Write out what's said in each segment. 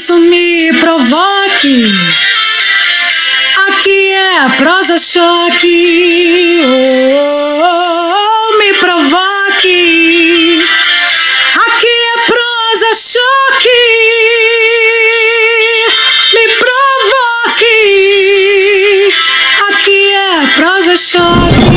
isso me provoque. Aqui é prosa choque. Me provoque. Aqui é prosa choque. Me provoque. Aqui é prosa choque.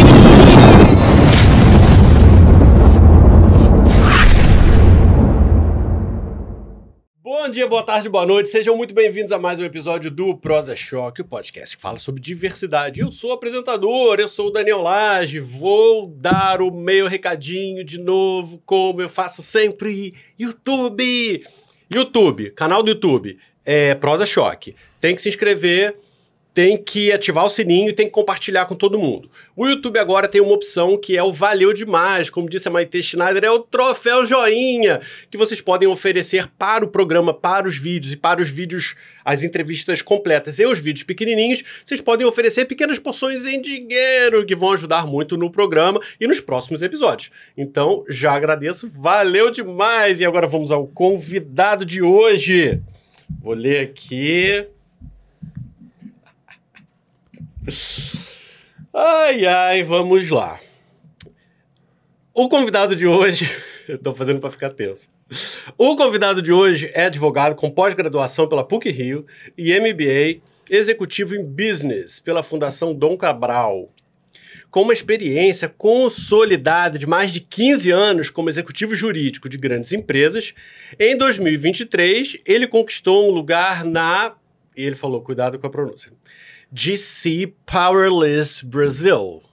Bom dia, boa tarde, boa noite, sejam muito bem-vindos a mais um episódio do Prosa Choque, o podcast que fala sobre diversidade. Eu sou o apresentador, eu sou o Daniel Lage, vou dar o meu recadinho de novo, como eu faço sempre. YouTube, canal do YouTube, Prosa Choque. Tem que se inscrever, tem que ativar o sininho e tem que compartilhar com todo mundo. O YouTube agora tem uma opção que é o Valeu Demais, como disse a Maite Schneider, é o troféu joinha, que vocês podem oferecer para o programa, para os vídeos e para os vídeos, as entrevistas completas e os vídeos pequenininhos, vocês podem oferecer pequenas porções em dinheiro, que vão ajudar muito no programa e nos próximos episódios. Então, já agradeço, valeu demais! E agora vamos ao convidado de hoje. Vou ler aqui... Ai, vamos lá. O convidado de hoje... Eu tô fazendo para ficar tenso. O convidado de hoje é advogado com pós-graduação pela PUC-Rio e MBA executivo em Business pela Fundação Dom Cabral. Com uma experiência consolidada de mais de 15 anos como executivo jurídico de grandes empresas, em 2023 ele conquistou um lugar na... E ele falou, cuidado com a pronúncia... GC Powerless Brasil.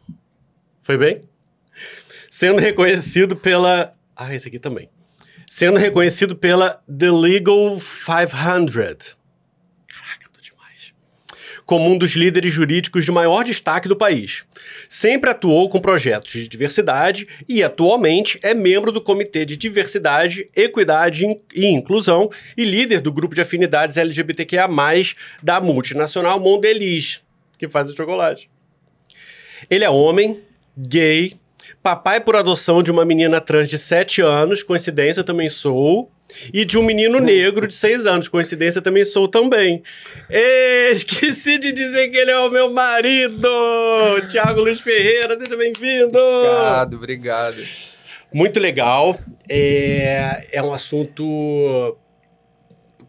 Foi bem? Sendo reconhecido pela... esse aqui também. Sendo reconhecido pela The Legal 500. Caraca, tô demais. Como um dos líderes jurídicos de maior destaque do país. Sempre atuou com projetos de diversidade e atualmente é membro do Comitê de Diversidade, Equidade e Inclusão e líder do grupo de afinidades LGBTQIA+, da multinacional Mondelez, que faz o chocolate. Ele é homem, gay, papai por adoção de uma menina trans de 7 anos, coincidência, também sou, e de um menino negro de 6 anos, coincidência, também sou também. Esqueci de dizer que ele é o meu marido, Thiago Luiz Ferreira, seja bem-vindo! Obrigado. Muito legal, é um assunto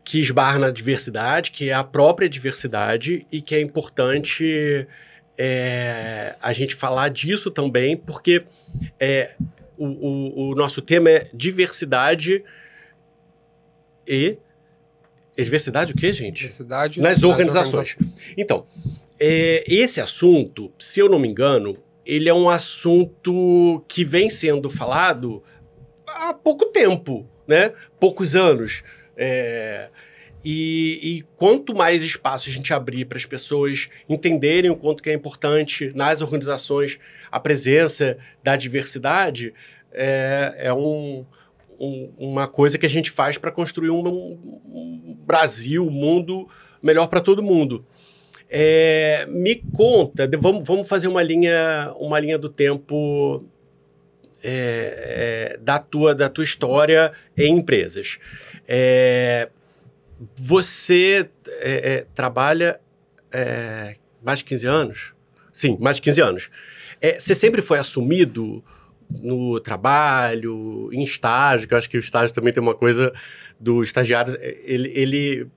que esbarra na diversidade, que é a própria diversidade e que é importante a gente falar disso também, porque o nosso tema é diversidade e... Diversidade o quê, gente? Diversidade nas organizações. Então, esse assunto, se eu não me engano, ele é um assunto que vem sendo falado há pouco tempo, né? Poucos anos. E quanto mais espaço a gente abrir para as pessoas entenderem o quanto que é importante nas organizações a presença da diversidade, uma coisa que a gente faz para construir um Brasil, um mundo melhor para todo mundo. Me conta, vamos fazer uma linha do tempo da tua história em empresas. Você trabalha mais de 15 anos? Sim, mais de 15 anos. Você sempre foi assumido no trabalho, em estágio, que eu acho que o estágio também tem uma coisa do estagiário, ele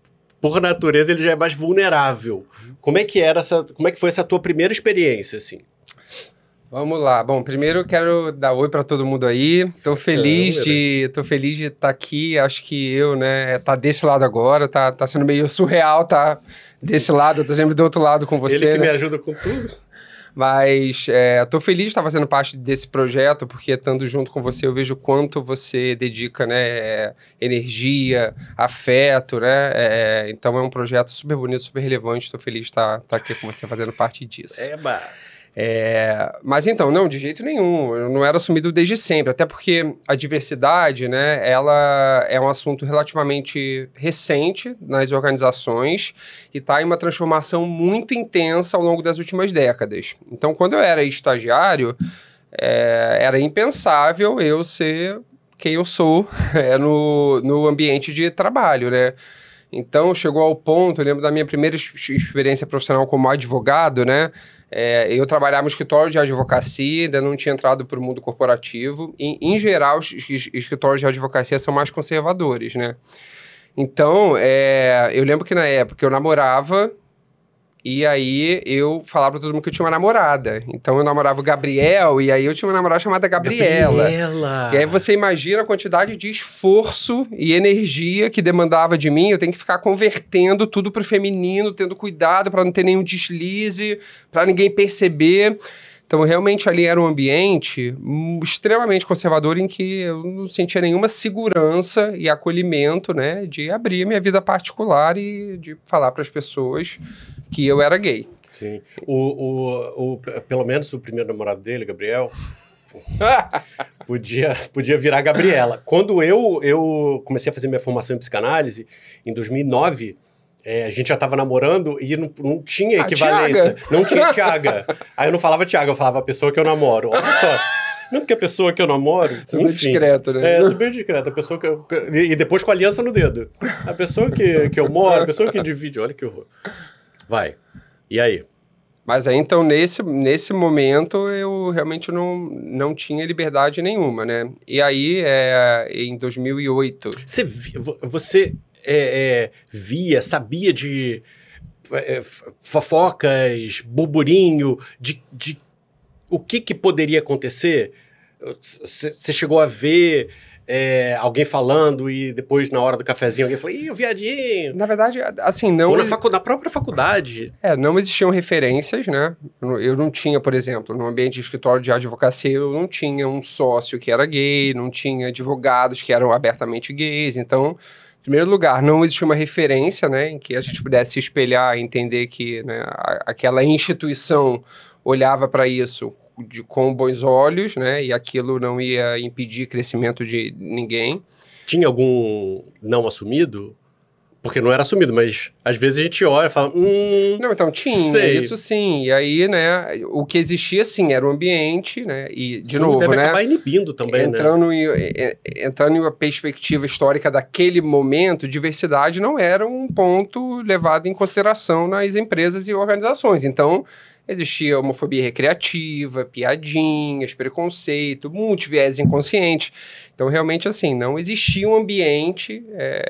por natureza, ele já é mais vulnerável. Como é que foi essa tua primeira experiência, assim? Vamos lá. Bom, primeiro eu quero dar oi para todo mundo aí. Tô feliz de estar aqui. Acho que eu, tá desse lado agora, tá sendo meio surreal, tá desse lado, eu tô sempre do outro lado com você. Ele que me ajuda com tudo. Mas tô feliz de estar fazendo parte desse projeto, porque estando junto com você eu vejo o quanto você dedica, energia, afeto, então é um projeto super bonito, super relevante. Estou feliz de estar aqui com você fazendo parte disso. Mas então, não, de jeito nenhum, eu não era assumido desde sempre, até porque a diversidade, ela é um assunto relativamente recente nas organizações e está em uma transformação muito intensa ao longo das últimas décadas. Então, quando eu era estagiário, era impensável eu ser quem eu sou no ambiente de trabalho, Então, chegou ao ponto, eu lembro da minha primeira experiência profissional como advogado, né? Eu trabalhava no escritório de advocacia, ainda não tinha entrado para o mundo corporativo. Em geral, os escritórios de advocacia são mais conservadores, né? Então, eu lembro que na época eu namorava, e aí eu falava pra todo mundo que eu tinha uma namorada. Então eu namorava o Gabriel, e aí eu tinha uma namorada chamada Gabriela. E aí você imagina a quantidade de esforço e energia que demandava de mim. Eu tenho que ficar convertendo tudo pro feminino, tendo cuidado pra não ter nenhum deslize, pra ninguém perceber. Então, realmente, ali era um ambiente extremamente conservador em que eu não sentia nenhuma segurança e acolhimento, né, de abrir minha vida particular e de falar para as pessoas que eu era gay. Sim. Pelo menos o primeiro namorado dele, Gabriel, podia virar Gabriela. Quando eu comecei a fazer minha formação em psicanálise, em 2009... a gente já tava namorando e não tinha equivalência. Não tinha Tiaga. Aí eu não falava Tiaga, eu falava a pessoa que eu namoro. Olha só. Não porque a pessoa que eu namoro... Super discreto, né? Super discreto. A pessoa e depois com a aliança no dedo. A pessoa que eu moro, a pessoa que divide. Olha que horror. Vai. E aí? Mas aí, então, nesse momento, eu realmente não tinha liberdade nenhuma, né? E aí, em 2008... Você via, sabia de fofocas, burburinho, de o que poderia acontecer? Você chegou a ver alguém falando e depois, na hora do cafezinho, alguém falou, ih, o viadinho. Na verdade, assim, não... Ou na própria faculdade. Não existiam referências, né? Eu não tinha, por exemplo, no ambiente de escritório de advocacia, eu não tinha um sócio que era gay, não tinha advogados que eram abertamente gays, então... Em primeiro lugar, não existia uma referência, né, em que a gente pudesse se espelhar e entender que, né, aquela instituição olhava para isso com bons olhos, né, e aquilo não ia impedir crescimento de ninguém. Tinha algum não assumido? Porque não era assumido, mas às vezes a gente olha e fala, Não, então tinha, sei. Isso sim. E aí, né, o que existia, sim, era o ambiente, né, e, de Isso novo, deve né... acabar inibindo também, entrando em uma perspectiva histórica daquele momento, diversidade não era um ponto levado em consideração nas empresas e organizações. Então, existia homofobia recreativa, piadinhas, preconceito, muito viés inconsciente. Então, realmente, assim, não existia um ambiente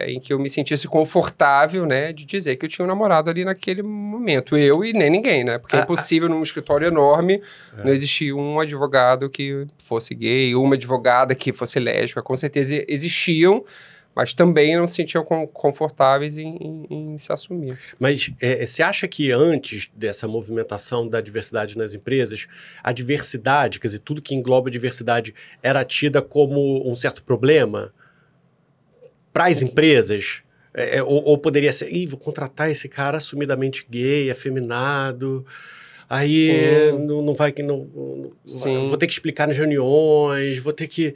em que eu me sentisse confortável, né, de dizer que eu tinha um namorado ali naquele momento. Eu e nem ninguém, né? Porque é impossível, num escritório enorme, não existia um advogado que fosse gay, ou uma advogada que fosse lésbica. Com certeza existiam, mas também não se sentiam confortáveis em se assumir. Mas você acha que antes dessa movimentação da diversidade nas empresas, a diversidade, quer dizer, tudo que engloba diversidade, era tida como um certo problema para as empresas? Ou poderia ser, vou contratar esse cara assumidamente gay, afeminado, aí não vai... vou ter que explicar nas reuniões, vou ter que...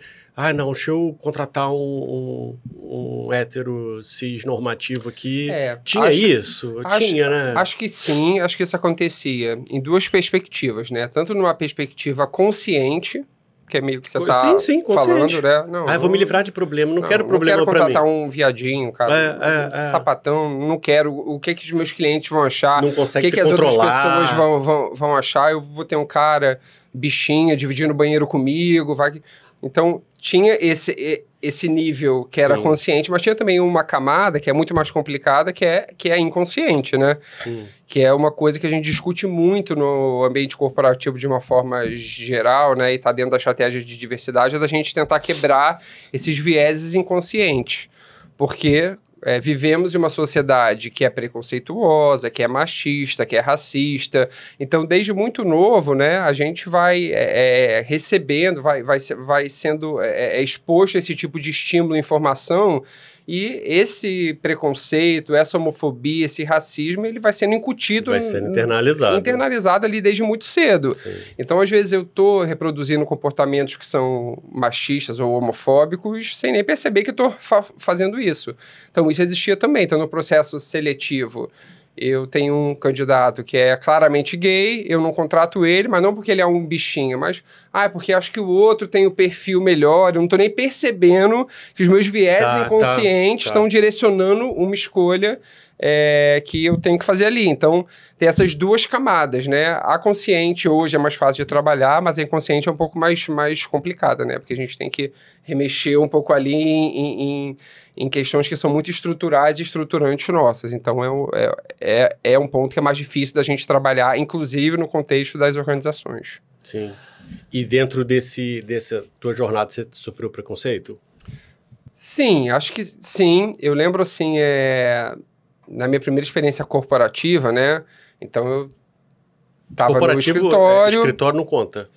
não, deixa eu contratar um hétero cis normativo aqui. Tinha isso? Tinha, né? Acho que sim, acho que isso acontecia em duas perspectivas, né? Tanto numa perspectiva consciente, que é meio que você tá falando, né? Não, eu vou me livrar de problema, não quero problema pra mim. Não quero contratar um viadinho, cara, sapatão, não quero. O que os meus clientes vão achar? Não consegue o que se controlar. As outras pessoas vão achar? Eu vou ter um cara bichinha dividindo o banheiro comigo, Então, tinha esse nível que era consciente, mas tinha também uma camada que é muito mais complicada, que é inconsciente, né? Que é uma coisa que a gente discute muito no ambiente corporativo de uma forma geral, né? E tá dentro da estratégia de diversidade, é da gente tentar quebrar esses vieses inconscientes. Porque... vivemos em uma sociedade que é preconceituosa, que é machista, que é racista. Então, desde muito novo, né, a gente vai recebendo, vai sendo exposto a esse tipo de estímulo e informação, e esse preconceito, essa homofobia, esse racismo, ele vai sendo incutido... Vai sendo internalizado. Internalizado ali desde muito cedo. Sim. Então, às vezes, eu estou reproduzindo comportamentos que são machistas ou homofóbicos sem nem perceber que estou fazendo isso. Então, isso existia também. Então, no processo seletivo, eu tenho um candidato que é claramente gay, eu não contrato ele, mas não porque ele é um bichinho, mas é porque acho que o outro tem o perfil melhor, eu não tô nem percebendo que os meus vieses inconscientes estão direcionando uma escolha que eu tenho que fazer ali. Então, tem essas duas camadas, né? A consciente hoje é mais fácil de trabalhar, mas a inconsciente é um pouco mais complicada, né? Porque a gente tem que remexer um pouco ali em questões que são muito estruturais e estruturantes nossas. Então, é um ponto que é mais difícil da gente trabalhar, inclusive no contexto das organizações. Sim. E dentro dessa tua jornada, você sofreu preconceito? Sim, acho que sim. Eu lembro, assim, na minha primeira experiência corporativa, né? Então, eu estava no escritório... escritório não conta.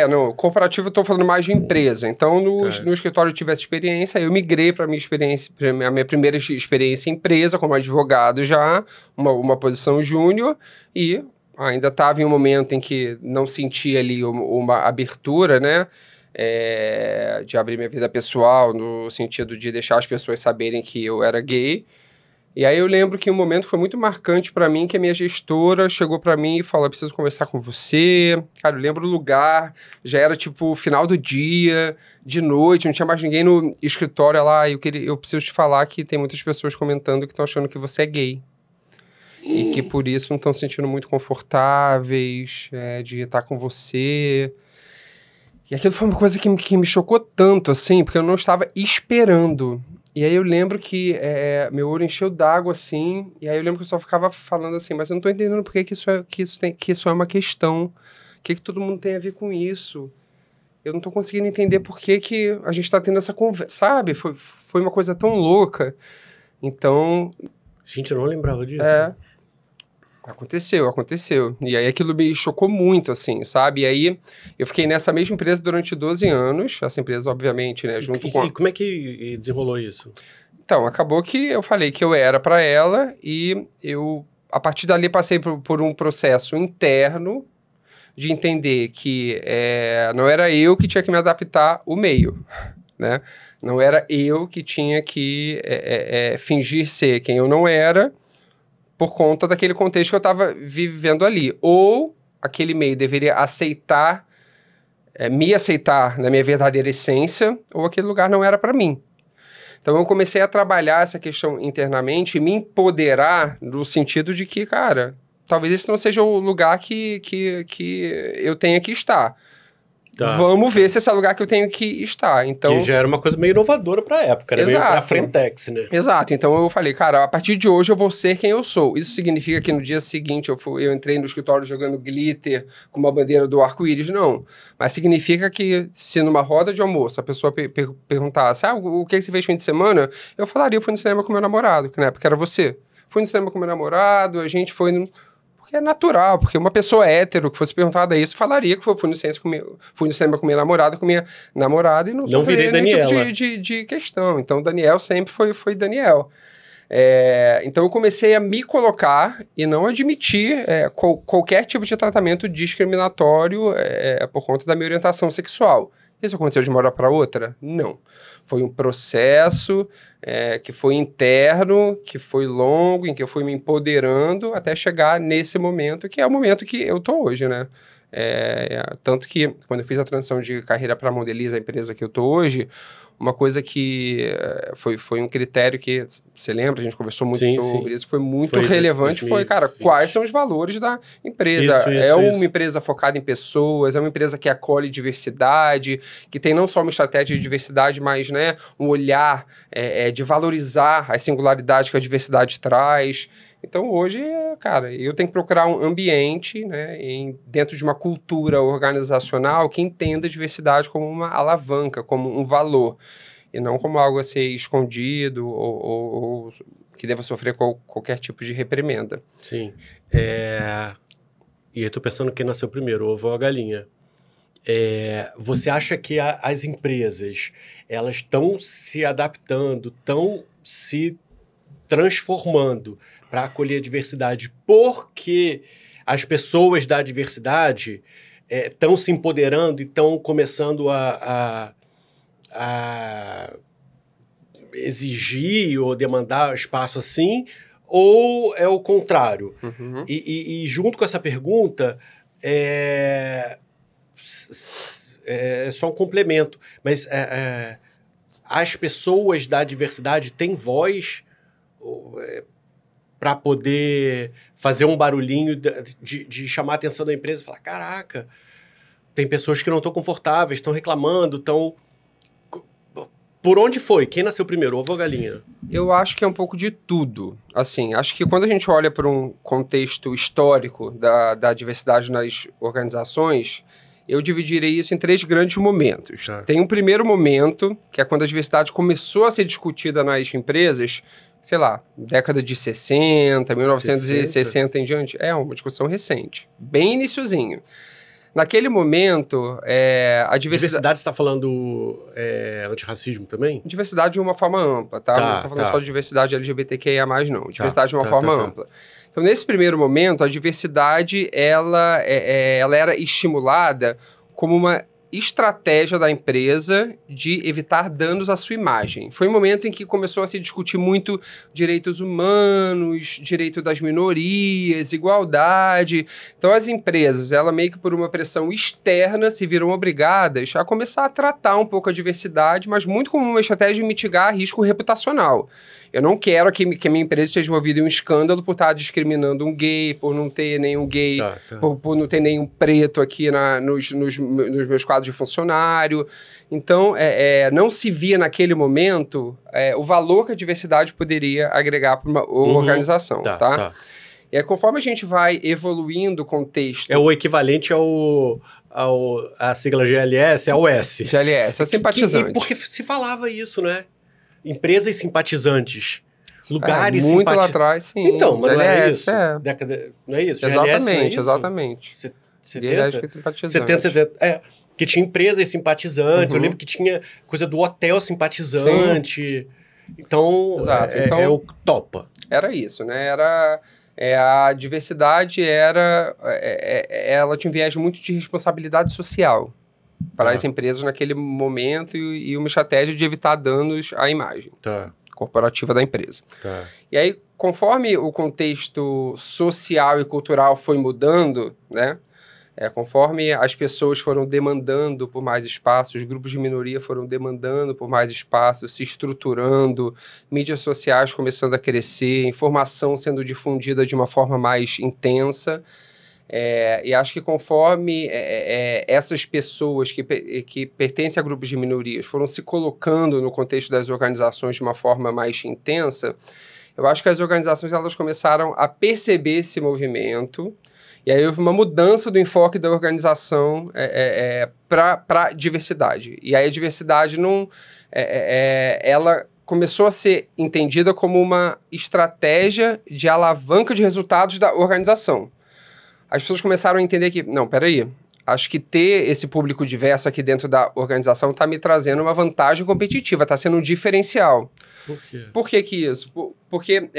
Não, corporativo eu tô falando mais de empresa. Então, no escritório eu tive essa experiência, eu migrei para a minha primeira experiência em empresa, como advogado já, uma posição júnior, e ainda estava em um momento em que não sentia ali uma abertura, né? De abrir minha vida pessoal, no sentido de deixar as pessoas saberem que eu era gay. E aí eu lembro que um momento foi muito marcante para mim, que a minha gestora chegou para mim e falou, preciso conversar com você. Cara, eu lembro o lugar, já era tipo final do dia, de noite, não tinha mais ninguém no escritório lá, eu preciso te falar que tem muitas pessoas comentando que estão achando que você é gay. E que por isso não estão se sentindo muito confortáveis de estar com você. E aquilo foi uma coisa que me chocou tanto, assim, porque eu não estava esperando. E aí eu lembro que meu olho encheu d'água, assim, e aí eu lembro que eu só ficava falando assim, mas eu não tô entendendo por que isso é uma questão. O que todo mundo tem a ver com isso? Eu não tô conseguindo entender por que a gente tá tendo essa conversa, sabe? Foi uma coisa tão louca. Então... Gente, eu não lembrava disso. Aconteceu. E aí aquilo me chocou muito, assim, sabe? E aí eu fiquei nessa mesma empresa durante 12 anos. Essa empresa, obviamente, né? E como é que desenrolou isso? Então, acabou que eu falei que eu era para ela e eu, a partir dali, passei por um processo interno de entender que não era eu que tinha que me adaptar ao meio, né? Não era eu que tinha que fingir ser quem eu não era, por conta daquele contexto que eu estava vivendo ali. Ou aquele meio deveria me aceitar na minha verdadeira essência, ou aquele lugar não era para mim. Então eu comecei a trabalhar essa questão internamente e me empoderar no sentido de que, cara, talvez esse não seja o lugar que eu tenha que estar. Tá. Vamos ver se esse é o lugar que eu tenho que estar. Então, que já era uma coisa meio inovadora pra época, né? Exato. Meio pra Frentex, né? Exato. Então eu falei, cara, a partir de hoje eu vou ser quem eu sou. Isso significa que no dia seguinte eu entrei no escritório jogando glitter com uma bandeira do arco-íris? Não. Mas significa que se numa roda de almoço a pessoa perguntasse, o que você fez no fim de semana? Eu falaria, eu fui no cinema com meu namorado, que na época era você. Fui no cinema com meu namorado, a gente foi no... Porque é natural, porque uma pessoa hétero que fosse perguntada isso, falaria que fui no cinema com minha namorada e não virei Daniela. Nenhum tipo de questão. Então, Daniel sempre foi Daniel. Então, eu comecei a me colocar e não admitir qualquer tipo de tratamento discriminatório por conta da minha orientação sexual. Isso aconteceu de uma hora para outra? Não. Foi um processo que foi interno, que foi longo, em que eu fui me empoderando até chegar nesse momento, que é o momento que eu tô hoje, né? Tanto que, quando eu fiz a transição de carreira para a Mondeliz, a empresa que eu tô hoje, uma coisa que foi um critério que, você lembra, a gente conversou muito sobre isso, foi muito relevante, foi, cara, quais são os valores da empresa? Uma empresa focada em pessoas, é uma empresa que acolhe diversidade, que tem não só uma estratégia de diversidade, mas, né, um olhar de valorizar as singularidades que a diversidade traz. Então, hoje, cara, eu tenho que procurar um ambiente, né, dentro de uma cultura organizacional que entenda a diversidade como uma alavanca, como um valor, e não como algo a ser escondido ou que deva sofrer qualquer tipo de reprimenda. Sim. E eu tô pensando quem nasceu primeiro, o ovo ou a galinha. Você acha que as empresas, elas estão se adaptando, estão se transformando para acolher a diversidade porque as pessoas da diversidade estão se empoderando e estão começando a exigir ou demandar espaço assim? ou é o contrário? Uhum. E junto com essa pergunta, é só um complemento, mas as pessoas da diversidade têm voz para poder fazer um barulhinho de chamar a atenção da empresa e falar, caraca, tem pessoas que não estão confortáveis, estão reclamando, estão... Por onde foi? Quem nasceu primeiro, ovo ou galinha? Eu acho que é um pouco de tudo. Assim, acho que quando a gente olha para um contexto histórico da diversidade nas organizações, eu dividirei isso em 3 grandes momentos. Tá. Tem um primeiro momento, que é quando a diversidade começou a ser discutida nas empresas, sei lá, década de 60, 1960 em diante. É uma discussão recente, bem iniciozinho. Naquele momento, a Diversidade, você está falando antirracismo também? Diversidade de uma forma ampla, tá? Não estou falando só de diversidade LGBTQIA+, não. Diversidade de uma forma ampla. Então, nesse primeiro momento, a diversidade, ela era estimulada como uma estratégia da empresa de evitar danos à sua imagem. Foi um momento em que começou a se discutir muito direitos humanos, direito das minorias, igualdade. Então, as empresas, ela meio que por uma pressão externa, se viram obrigadas a começar a tratar um pouco a diversidade, mas muito como uma estratégia de mitigar risco reputacional. Eu não quero que a minha empresa esteja envolvida em um escândalo por estar discriminando um gay, por não ter nenhum gay, por não ter nenhum preto aqui nos meus quadros de funcionário. Então, não se via naquele momento o valor que a diversidade poderia agregar para uma organização, tá? E aí, conforme a gente vai evoluindo o contexto... É o equivalente à sigla GLS, ao S. GLS, é simpatizante. Porque se falava isso, né? Empresas simpatizantes. Lugares muito lá atrás, sim. Então, mas não é isso? Não é isso? Exatamente, exatamente. 70? 70. Que tinha empresas simpatizantes. Eu lembro que tinha coisa do hotel simpatizante. Sim. Então, é o topa. Era isso, né? A diversidade ela tinha um viés muito de responsabilidade social para as empresas naquele momento e uma estratégia de evitar danos à imagem corporativa da empresa. E aí, conforme o contexto social e cultural foi mudando, né? Conforme as pessoas foram demandando por mais espaço, os grupos de minoria foram demandando por mais espaço, se estruturando, mídias sociais começando a crescer, informação sendo difundida de uma forma mais intensa. E acho que conforme essas pessoas que pertencem a grupos de minorias foram se colocando no contexto das organizações de uma forma mais intensa, eu acho que as organizações elas começaram a perceber esse movimento. E aí houve uma mudança do enfoque da organização para diversidade. E aí a diversidade ela começou a ser entendida como uma estratégia de alavanca de resultados da organização. As pessoas começaram a entender que, não, peraí, acho que ter esse público diverso aqui dentro da organização está me trazendo uma vantagem competitiva, está sendo um diferencial. Por quê? Por que isso? Porque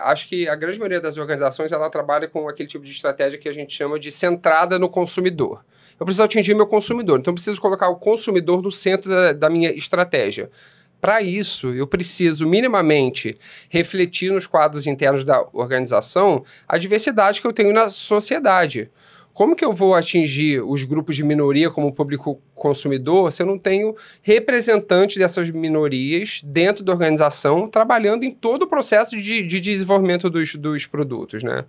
acho que a grande maioria das organizações ela trabalha com aquele tipo de estratégia que a gente chama de centrada no consumidor. Eu preciso atingir meu consumidor, então eu preciso colocar o consumidor no centro da minha estratégia. Para isso, eu preciso minimamente refletir nos quadros internos da organização a diversidade que eu tenho na sociedade. Como que eu vou atingir os grupos de minoria como público consumidor se eu não tenho representantes dessas minorias dentro da organização trabalhando em todo o processo de desenvolvimento dos produtos, né?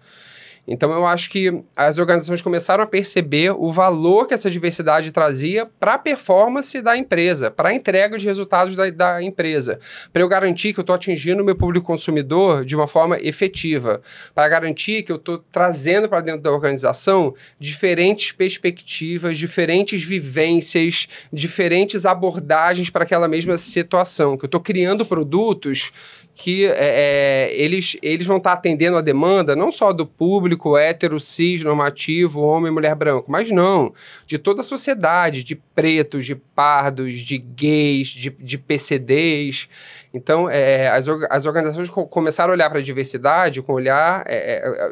Então, eu acho que as organizações começaram a perceber o valor que essa diversidade trazia para a performance da empresa, para a entrega de resultados da empresa, para eu garantir que eu estou atingindo o meu público consumidor de uma forma efetiva, para garantir que eu estou trazendo para dentro da organização diferentes perspectivas, diferentes vivências, diferentes abordagens para aquela mesma situação, que eu estou criando produtos que eles vão estar atendendo a demanda não só do público hétero, cis, normativo, homem, mulher, branco, mas não, de toda a sociedade, de pretos, de pardos, de gays, de PCDs. Então, as organizações começaram a olhar para a diversidade com olhar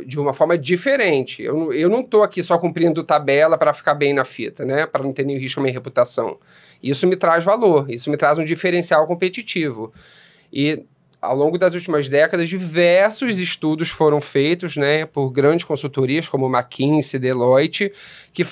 de uma forma diferente. Eu não estou aqui só cumprindo tabela para ficar bem na fita, né? Para não ter nenhum risco à minha reputação. Isso me traz valor, isso me traz um diferencial competitivo. E ao longo das últimas décadas, diversos estudos foram feitos, né, por grandes consultorias como McKinsey, Deloitte, que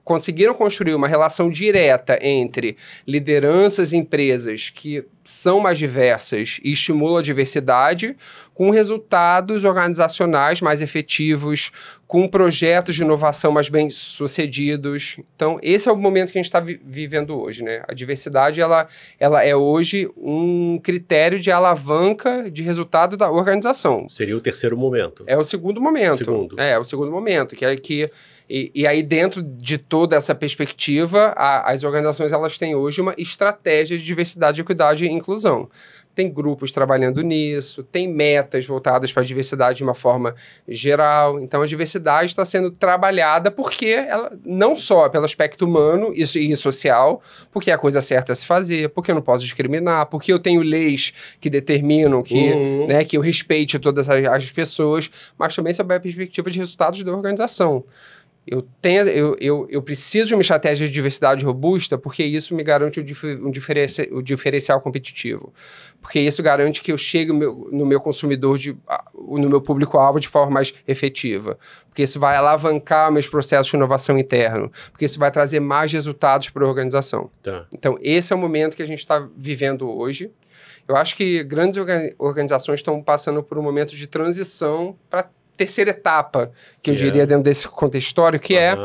conseguiram construir uma relação direta entre lideranças e empresas que são mais diversas e estimulam a diversidade, com resultados organizacionais mais efetivos, com projetos de inovação mais bem-sucedidos. Então, esse é o momento que a gente está vivendo hoje, né? A diversidade, ela é hoje um critério de alavanca de resultado da organização. Seria o terceiro momento. É o segundo momento. É o segundo momento, E aí, dentro de toda essa perspectiva, as organizações elas têm hoje uma estratégia de diversidade, equidade e inclusão. Tem grupos trabalhando nisso, tem metas voltadas para a diversidade de uma forma geral. Então, a diversidade está sendo trabalhada porque ela, não só pelo aspecto humano e social, porque é a coisa certa a se fazer, porque eu não posso discriminar, porque eu tenho leis que determinam que, né, que eu respeite todas as pessoas, mas também sob a perspectiva de resultados da organização. Eu preciso de uma estratégia de diversidade robusta porque isso me garante o diferencial competitivo. Porque isso garante que eu chegue no meu consumidor, no meu público-alvo de forma mais efetiva. Porque isso vai alavancar meus processos de inovação interno. Porque isso vai trazer mais resultados para a organização. Tá. Então, esse é o momento que a gente está vivendo hoje. Eu acho que grandes organizações estão passando por um momento de transição para terceira etapa, que eu diria dentro desse contexto histórico, que é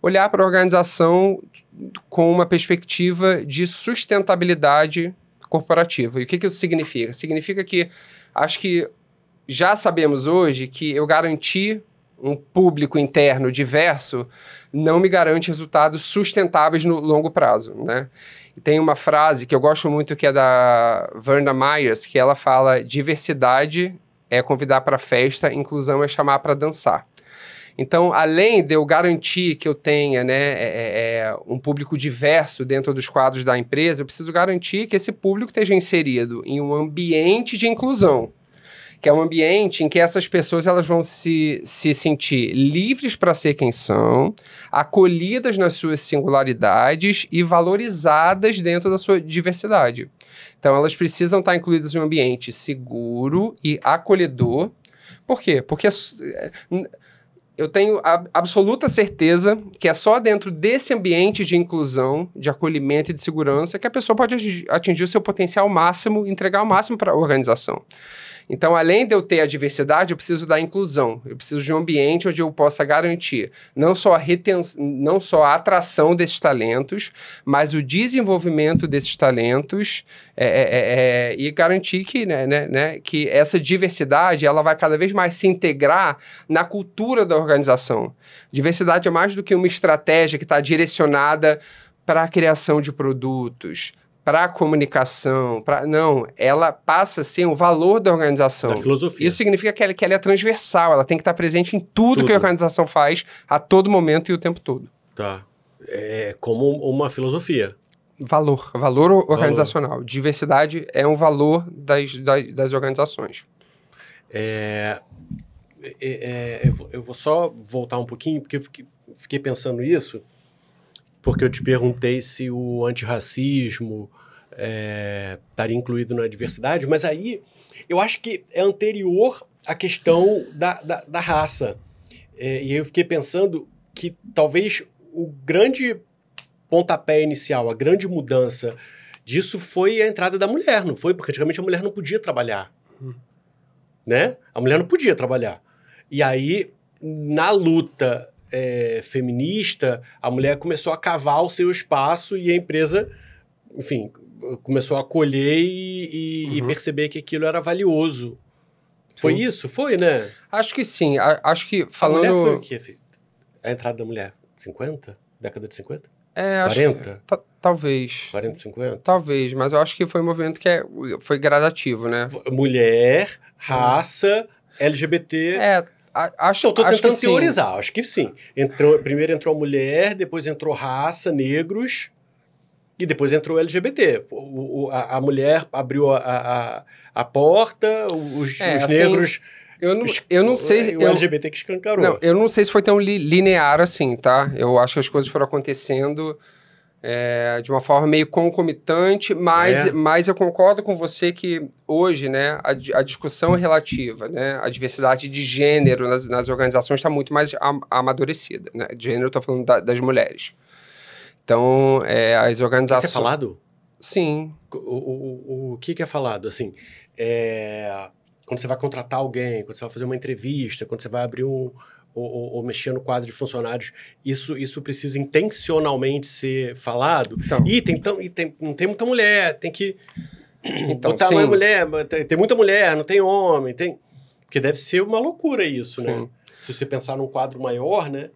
olhar para a organização com uma perspectiva de sustentabilidade corporativa. E o que isso significa? Significa que, acho que já sabemos hoje que eu garantir um público interno diverso não me garante resultados sustentáveis no longo prazo, né? E tem uma frase que eu gosto muito, que é da Verna Myers, que ela fala: diversidade é convidar para festa, inclusão é chamar para dançar. Então, além de eu garantir que eu tenha, né, um público diverso dentro dos quadros da empresa, eu preciso garantir que esse público esteja inserido em um ambiente de inclusão, que é um ambiente em que essas pessoas elas vão se sentir livres para ser quem são, acolhidas nas suas singularidades e valorizadas dentro da sua diversidade. Então, elas precisam estar incluídas em um ambiente seguro e acolhedor. Por quê? Porque eu tenho a absoluta certeza que é só dentro desse ambiente de inclusão, de acolhimento e de segurança que a pessoa pode atingir o seu potencial máximo e entregar o máximo para a organização. Então, além de eu ter a diversidade, eu preciso da inclusão. Eu preciso de um ambiente onde eu possa garantir não só a atração desses talentos, mas o desenvolvimento desses talentos e garantir que, que essa diversidade ela vai cada vez mais se integrar na cultura da organização. Diversidade é mais do que uma estratégia que está direcionada para a criação de produtos, para a comunicação, não, ela passa a ser um valor da organização. Da filosofia. Isso significa que ela é transversal, ela tem que estar presente em tudo que a organização faz, a todo momento e o tempo todo. Tá. É como uma filosofia. Valor organizacional. Diversidade é um valor das organizações. Eu vou só voltar um pouquinho, porque eu fiquei pensando nisso, porque eu te perguntei se o antirracismo estaria incluído na diversidade, mas aí eu acho que é anterior à questão da raça. E aí eu fiquei pensando que talvez o grande pontapé inicial, a grande mudança disso foi a entrada da mulher, não foi? Porque antigamente a mulher não podia trabalhar. Né? A mulher não podia trabalhar. E aí, na luta feminista, a mulher começou a cavar o seu espaço e a empresa, enfim, começou a acolher e perceber que aquilo era valioso. Foi isso? Foi, né? Acho que sim. Acho que falando... A mulher foi o quê? A entrada da mulher? 50? Década de 50? 40? Talvez. 40, 50? Talvez, mas eu acho que foi um movimento que foi gradativo, né? Mulher, raça, LGBT... Acho tô tentando que teorizar, sim. Acho que sim. Primeiro entrou a mulher, depois entrou raça, negros, e depois entrou LGBT. A mulher abriu a porta, os negros... Eu não sei... O LGBT que escancarou. Não, eu não sei se foi tão linear assim, tá? Eu acho que as coisas foram acontecendo de uma forma meio concomitante, mas eu concordo com você que hoje, né, a discussão relativa, né, à diversidade de gênero nas organizações está muito mais amadurecida, né? De gênero, eu estou falando das mulheres. Então, as organizações... Isso é falado? Sim. O que é falado? Assim, quando você vai contratar alguém, quando você vai fazer uma entrevista, quando você vai abrir ou mexer no quadro de funcionários, isso precisa intencionalmente ser falado? Então, não tem muita mulher, tem que botar sim. mais mulher, tem muita mulher, não tem homem, porque deve ser uma loucura isso, Sim. né? Se você pensar num quadro maior, né?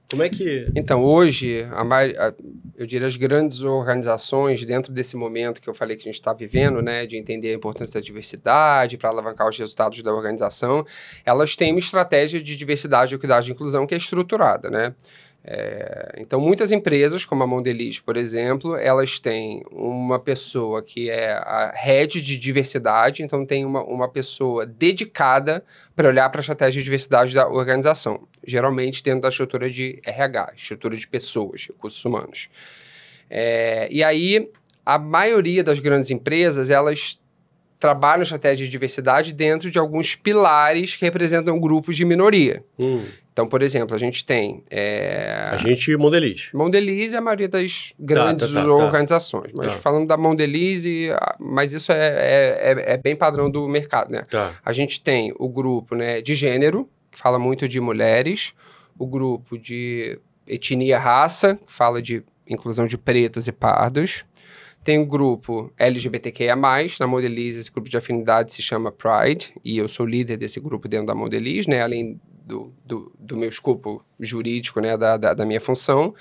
Como é que... Então, hoje, eu diria as grandes organizações, dentro desse momento que eu falei que a gente está vivendo, né, de entender a importância da diversidade para alavancar os resultados da organização, elas têm uma estratégia de diversidade, equidade e inclusão que é estruturada, né? Então, muitas empresas, como a Mondelez, por exemplo, elas têm uma pessoa que é a head de diversidade, então tem uma pessoa dedicada para olhar para a estratégia de diversidade da organização, geralmente dentro da estrutura de RH, estrutura de pessoas, recursos humanos. E aí, a maioria das grandes empresas, elas trabalham estratégia de diversidade dentro de alguns pilares que representam grupos de minoria. Então, por exemplo, a gente tem... A gente Mondelez. Mondelez é a maioria das grandes organizações. Mas falando da Mondelez, mas isso é bem padrão do mercado, né? A gente tem o grupo, né, de gênero, que fala muito de mulheres. O grupo de etnia, raça, que fala de inclusão de pretos e pardos. Tem o grupo LGBTQIA+, na Mondelez esse grupo de afinidade se chama Pride, e eu sou líder desse grupo dentro da Mondelez, né, além do meu escopo jurídico, né, da minha função,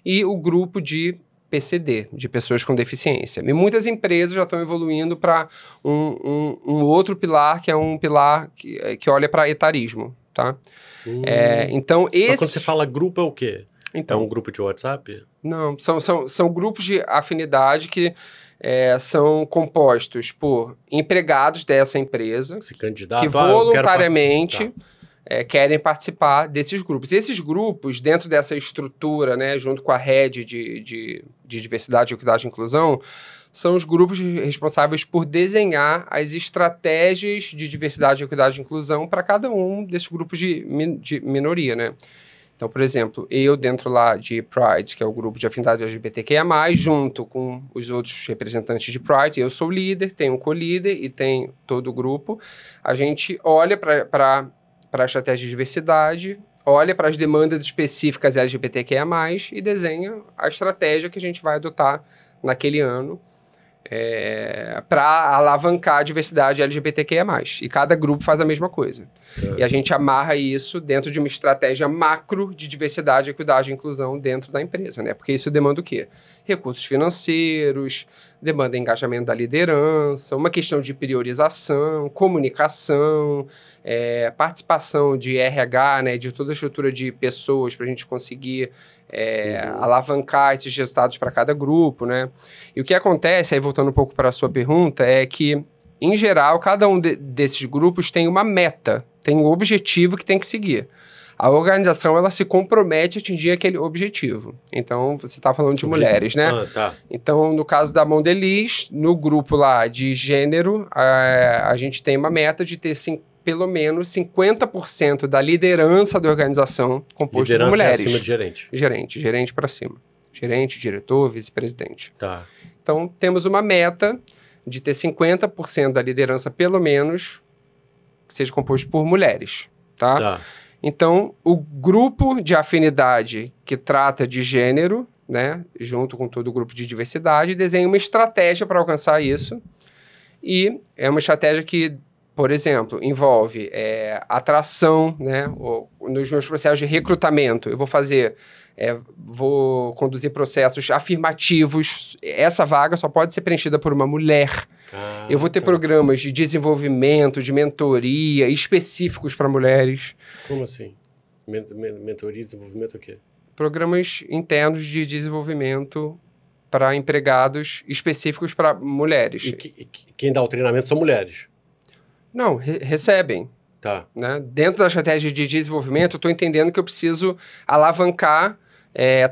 e o grupo de PCD, de pessoas com deficiência. E muitas empresas já estão evoluindo para um outro pilar, que é um pilar que olha para etarismo, tá? Então, Mas quando você fala grupo é o quê? Então, é um grupo de WhatsApp? Não, são grupos de afinidade que são compostos por empregados dessa empresa Se candidato, que voluntariamente querem participar desses grupos. E esses grupos, dentro dessa estrutura, né, junto com a rede de diversidade, equidade e inclusão, são os grupos responsáveis por desenhar as estratégias de diversidade, equidade e inclusão para cada um desses grupos de minoria, né? Então, por exemplo, eu dentro lá de Pride, que é o grupo de afinidade LGBTQIA+, junto com os outros representantes de Pride, eu sou líder, tenho um co-líder e tem todo o grupo. A gente olha para a estratégia de diversidade, olha para as demandas específicas LGBTQIA+, e desenha a estratégia que a gente vai adotar naquele ano para alavancar a diversidade LGBTQIA+. E cada grupo faz a mesma coisa. E a gente amarra isso dentro de uma estratégia macro de diversidade, equidade e inclusão dentro da empresa, né? Porque isso demanda o quê? Recursos financeiros, demanda engajamento da liderança, uma questão de priorização, comunicação, participação de RH, né? De toda a estrutura de pessoas para a gente conseguir alavancar esses resultados para cada grupo, né? E o que acontece, aí voltando um pouco para a sua pergunta, é que, em geral, cada um desses grupos tem uma meta, tem um objetivo que tem que seguir. A organização, ela se compromete a atingir aquele objetivo. Então, você está falando de mulheres, né? Então, no caso da Mondelez, no grupo lá de gênero, a gente tem uma meta de ter pelo menos 50% da liderança da organização composta por mulheres. Acima de gerente. Gerente para cima. Gerente, diretor, vice-presidente. Então, temos uma meta de ter 50% da liderança, pelo menos, que seja composto por mulheres, tá? Então, o grupo de afinidade que trata de gênero, né, junto com todo o grupo de diversidade, desenha uma estratégia para alcançar isso. E é uma estratégia que, por exemplo, envolve atração, né? Nos meus processos de recrutamento, eu vou conduzir processos afirmativos. Essa vaga só pode ser preenchida por uma mulher. Eu vou ter programas de desenvolvimento, de mentoria específicos para mulheres. Como assim? Mentoria, desenvolvimento o quê? Programas internos de desenvolvimento para empregados específicos para mulheres. E quem dá o treinamento são mulheres? Não, recebem. Né? Dentro da estratégia de desenvolvimento, eu estou entendendo que eu preciso alavancar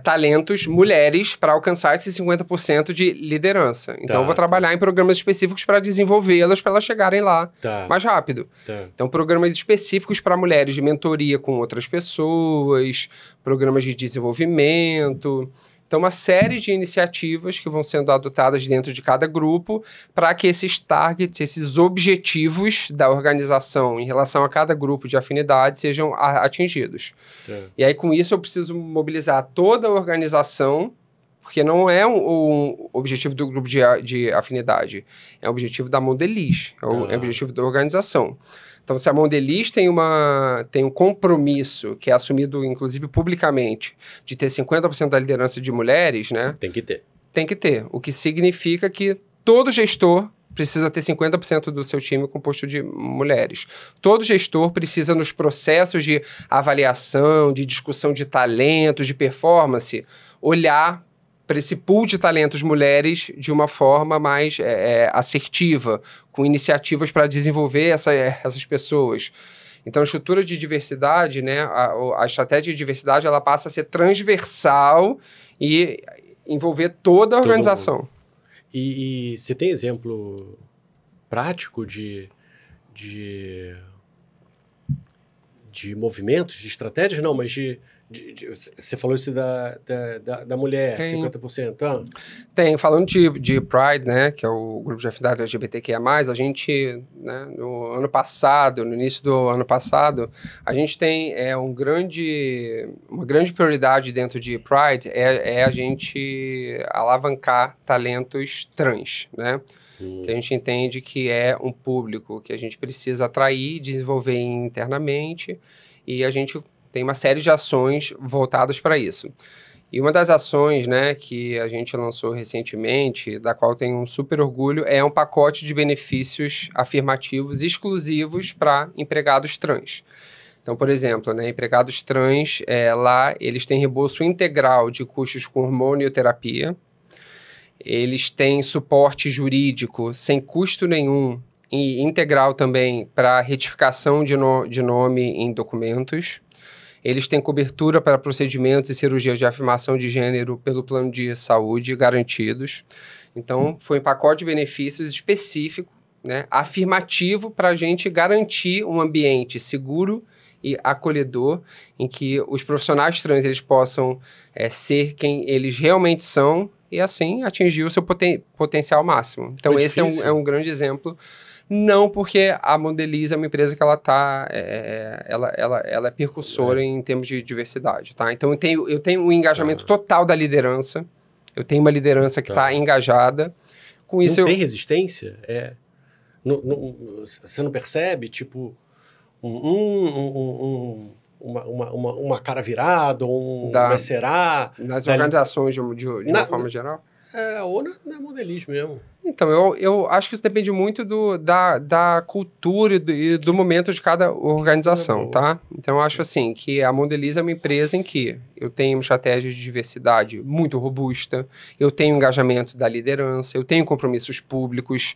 talentos mulheres para alcançar esses 50% de liderança. Então, eu vou trabalhar em programas específicos para desenvolvê-las, para elas chegarem lá mais rápido. Então, programas específicos para mulheres de mentoria com outras pessoas, programas de desenvolvimento. Então, uma série de iniciativas que vão sendo adotadas dentro de cada grupo para que esses targets, esses objetivos da organização em relação a cada grupo de afinidade sejam atingidos. E aí, com isso, eu preciso mobilizar toda a organização, porque não é um objetivo do grupo de afinidade, é o objetivo da Mondelez, é o objetivo da organização. Então, se a Mondelez tem um compromisso, que é assumido, inclusive, publicamente, de ter 50% da liderança de mulheres, né? Tem que ter. Tem que ter. O que significa que todo gestor precisa ter 50% do seu time composto de mulheres. Todo gestor precisa, nos processos de avaliação, de discussão de talentos, de performance, olhar para esse pool de talentos mulheres de uma forma mais assertiva, com iniciativas para desenvolver essas pessoas. Então, a estrutura de diversidade, né, a estratégia de diversidade, ela passa a ser transversal e envolver toda a organização. E você tem exemplo prático de movimentos, de estratégias? Não, mas você falou isso da mulher, tem, 50%. Tem. Falando de Pride, né, que é o grupo de afinidade LGBTQIA+, a gente, né, no início do ano passado, a gente tem uma grande prioridade dentro de Pride é a gente alavancar talentos trans, né? Que a gente entende que é um público que a gente precisa atrair, desenvolver internamente, e a gente tem uma série de ações voltadas para isso. E uma das ações, né, que a gente lançou recentemente, da qual tenho um super orgulho, é um pacote de benefícios afirmativos exclusivos para empregados trans. Então, por exemplo, né, empregados trans, lá eles têm reembolso integral de custos com hormonioterapia, eles têm suporte jurídico sem custo nenhum e integral também para retificação de nome em documentos. Eles têm cobertura para procedimentos e cirurgias de afirmação de gênero pelo plano de saúde garantidos. Então, foi um pacote de benefícios específico, né, afirmativo, para a gente garantir um ambiente seguro e acolhedor, em que os profissionais trans eles possam ser quem eles realmente são e, assim, atingir o seu potencial máximo. Então, foi esse é um grande exemplo. Não, porque a Mondelez é uma empresa que ela é percussora em termos de diversidade, tá? Então, eu tenho um engajamento total da liderança. Eu tenho uma liderança que está engajada. Com isso, não tem resistência? Você não percebe, tipo, uma cara virada, mas será? Nas organizações de uma forma geral? Ou na Mondelez mesmo. Então, eu acho que isso depende muito da cultura e do momento de cada organização, tá? Então, eu acho assim, que a Mondelez é uma empresa em que eu tenho uma estratégia de diversidade muito robusta, eu tenho engajamento da liderança, eu tenho compromissos públicos.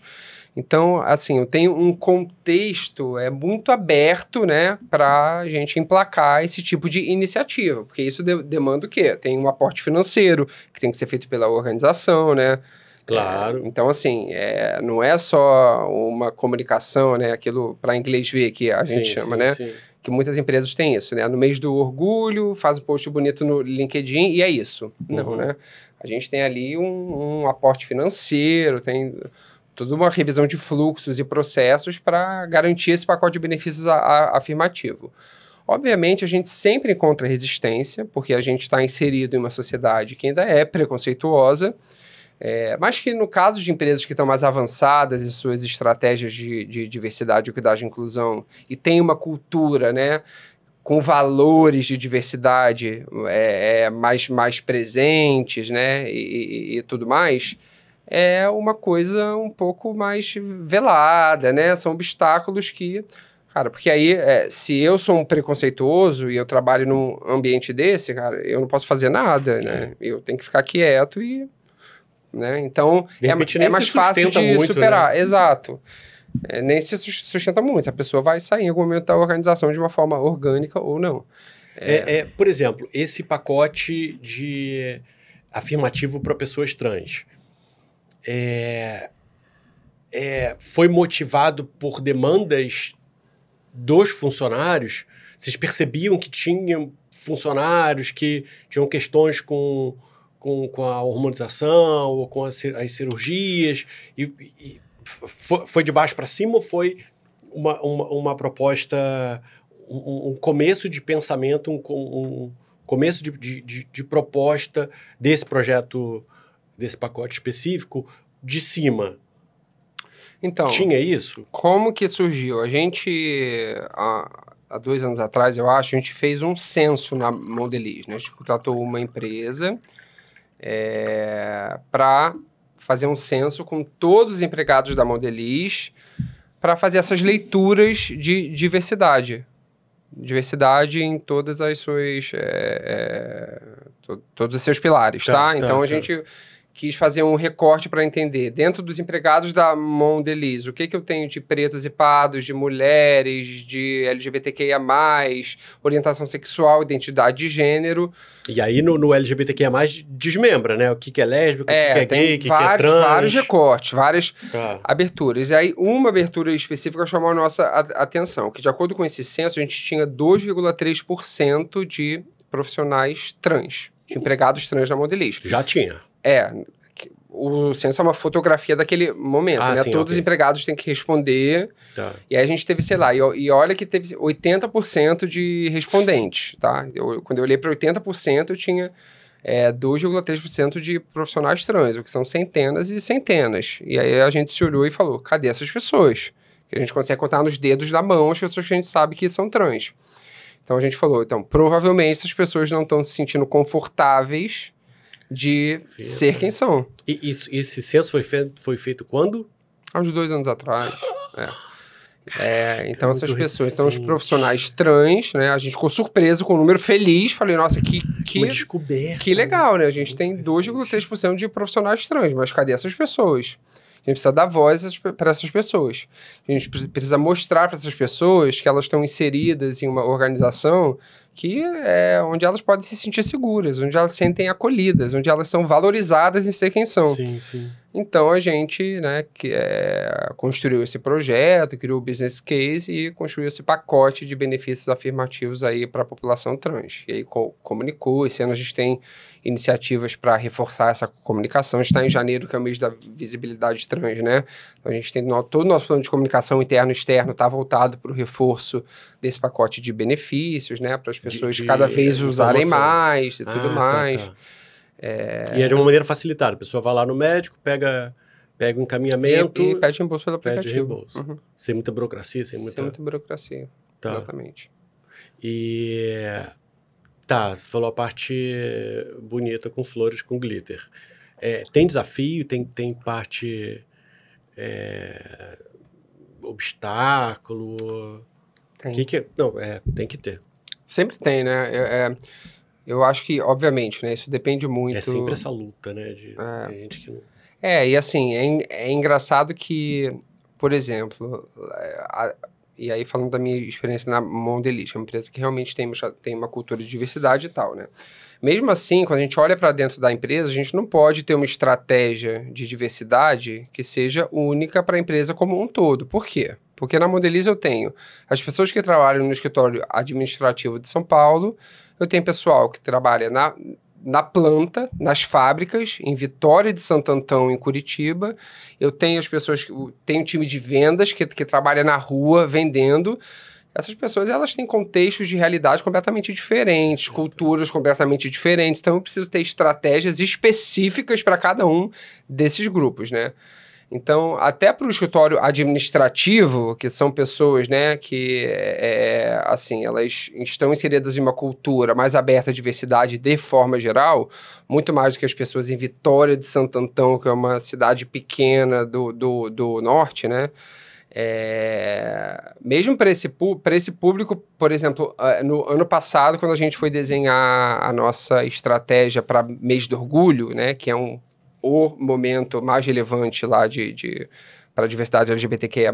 Então, assim, eu tenho um contexto muito aberto, né, para a gente emplacar esse tipo de iniciativa, porque isso demanda o quê? Tem um aporte financeiro que tem que ser feito pela organização, né? Claro. Então, assim, não é só uma comunicação, né, aquilo para inglês ver que a gente chama, né? Sim. Que muitas empresas têm isso, né? No mês do orgulho, faz um post bonito no LinkedIn e é isso. Não, né? A gente tem ali um aporte financeiro, tem toda uma revisão de fluxos e processos para garantir esse pacote de benefícios afirmativo. Obviamente, a gente sempre encontra resistência, porque a gente está inserido em uma sociedade que ainda é preconceituosa, mas que no caso de empresas que estão mais avançadas em suas estratégias de diversidade, equidade e inclusão, e tem uma cultura, né, com valores de diversidade mais presentes, né, e tudo mais, é uma coisa um pouco mais velada, né? São obstáculos que... Cara, porque aí, se eu sou um preconceituoso e eu trabalho num ambiente desse, cara, eu não posso fazer nada, né? Eu tenho que ficar quieto e... Né? Então, é mais fácil de muito, superar. Né? Exato. Nem se sustenta muito. A pessoa vai sair em algum momento da organização de uma forma orgânica ou não. Por exemplo, esse pacote de afirmativo para pessoas trans foi motivado por demandas dos funcionários? Vocês percebiam que tinham funcionários que tinham questões com a hormonização ou com as cirurgias? E foi de baixo para cima ou foi uma proposta, um começo de pensamento, um começo de proposta desse projeto, desse pacote específico, de cima? Então, tinha isso? Como que surgiu? A gente, há 2 anos atrás, eu acho, a gente fez um censo na Mondelez, né? A gente contratou uma empresa para fazer um censo com todos os empregados da Mondelez para fazer essas leituras de diversidade. Diversidade em todas as suas... todos os seus pilares, tá? Então, a gente quis fazer um recorte para entender, dentro dos empregados da Mondelez, o que eu tenho de pretos e pardos, de mulheres, de LGBTQIA+, orientação sexual, identidade de gênero. E aí, no LGBTQIA+, desmembra, né? O que é lésbico, o que é gay, o que é trans. Vários recortes, várias aberturas. E aí, uma abertura específica chamou a nossa atenção, que de acordo com esse censo, a gente tinha 2,3% de profissionais trans, de empregados trans na Mondelez. Já tinha. O censo é uma fotografia daquele momento, né? Sim, todos os empregados têm que responder. Tá. E aí a gente teve, sei lá, e olha que teve 80% de respondentes, tá? Quando eu olhei para 80%, eu tinha 2,3% de profissionais trans, o que são centenas e centenas. E aí a gente se olhou e falou, cadê essas pessoas? Que a gente consegue contar nos dedos da mão as pessoas que a gente sabe que são trans. Então a gente falou, provavelmente essas pessoas não estão se sentindo confortáveis de ser quem são. E esse censo foi feito quando? Há uns 2 anos atrás. Então, essas pessoas, recente. os profissionais trans, né? A gente ficou surpreso com o número feliz. Falei, nossa, uma descoberta. Que legal, né? A gente tem 2,3% de profissionais trans, mas cadê essas pessoas? A gente precisa dar voz para essas pessoas. A gente precisa mostrar para essas pessoas que elas estão inseridas em uma organização que onde elas podem se sentir seguras, onde elas se sentem acolhidas, onde elas são valorizadas em ser quem são. Sim, sim. Então, a gente, né, construiu esse projeto, criou o business case e construiu esse pacote de benefícios afirmativos aí para a população trans. E aí comunicou. Esse ano a gente tem iniciativas para reforçar essa comunicação. A gente está em janeiro, que é o mês da visibilidade trans, né? Então, a gente tem todo o nosso plano de comunicação interno e externo está voltado para o reforço desse pacote de benefícios, né? Para as pessoas cada vez usarem mais e tudo mais. Tá. E é de uma maneira facilitada. A pessoa vai lá no médico, pega o encaminhamento... E pede reembolso pelo aplicativo. Pede reembolso. Uhum. Sem muita burocracia, sem muita burocracia, exatamente. E... Tá, você falou a parte bonita com flores, com glitter. Tem desafio, tem parte... obstáculo... Tem. Tem que ter. Sempre tem, né? Eu acho que, obviamente, né? Isso depende muito... É sempre essa luta, né? Tem gente que não... E assim, é engraçado que, por exemplo... E aí, falando da minha experiência na Mondelez, que é uma empresa que realmente tem uma cultura de diversidade e tal, né? Mesmo assim, quando a gente olha para dentro da empresa, a gente não pode ter uma estratégia de diversidade que seja única para a empresa como um todo. Por quê? Porque na Mondelez eu tenho as pessoas que trabalham no escritório administrativo de São Paulo, eu tenho pessoal que trabalha na planta, nas fábricas, em Vitória de Santo Antão, em Curitiba. Eu tenho as pessoas, tem um time de vendas que trabalha na rua vendendo. Essas pessoas, elas têm contextos de realidade completamente diferentes, culturas completamente diferentes. Então, eu preciso ter estratégias específicas para cada um desses grupos, né? Então, até para o escritório administrativo, que são pessoas, né, que, assim, elas estão inseridas em uma cultura mais aberta à diversidade de forma geral, muito mais do que as pessoas em Vitória de Santo Antão, que é uma cidade pequena do norte, né? Mesmo para esse público, por exemplo, no ano passado, quando a gente foi desenhar a nossa estratégia para mês do orgulho, né, que é o momento mais relevante lá para a diversidade LGBTQIA+,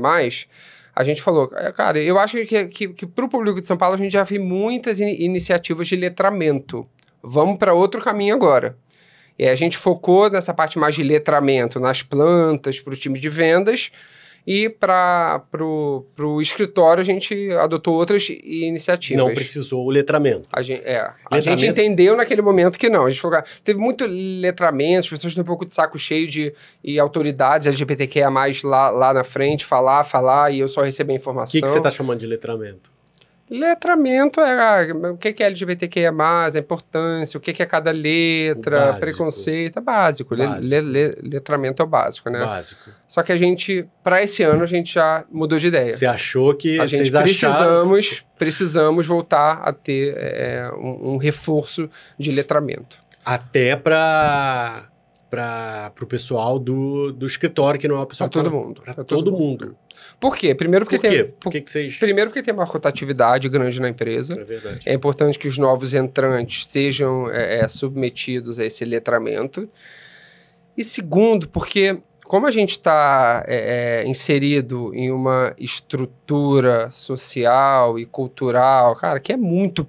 a gente falou, cara, eu acho que para o público de São Paulo a gente já viu muitas iniciativas de letramento. Vamos para outro caminho agora. E aí a gente focou nessa parte mais de letramento, nas plantas, para o time de vendas, e para o escritório a gente adotou outras iniciativas. Não precisou o letramento. A gente entendeu naquele momento que não. A gente falou, teve muito letramento, as pessoas têm um pouco de saco cheio e autoridades LGBTQIA+, lá na frente, falar, e eu só receber informação. O que você está chamando de letramento? Letramento é o que é LGBTQIA+, a importância, o que é cada letra, preconceito, é básico. Letramento é o básico, né? Básico. Só que a gente, para esse ano, a gente já mudou de ideia. Você achou que... A gente precisamos voltar a ter um reforço de letramento. Até para o pessoal do escritório, que não é o pessoal... Para todo mundo. Para todo mundo. Por quê? Primeiro porque Primeiro porque tem uma rotatividade grande na empresa. É verdade. É importante que os novos entrantes sejam submetidos a esse letramento. E segundo, porque como a gente está inserido em uma estrutura social e cultural, cara, que é muito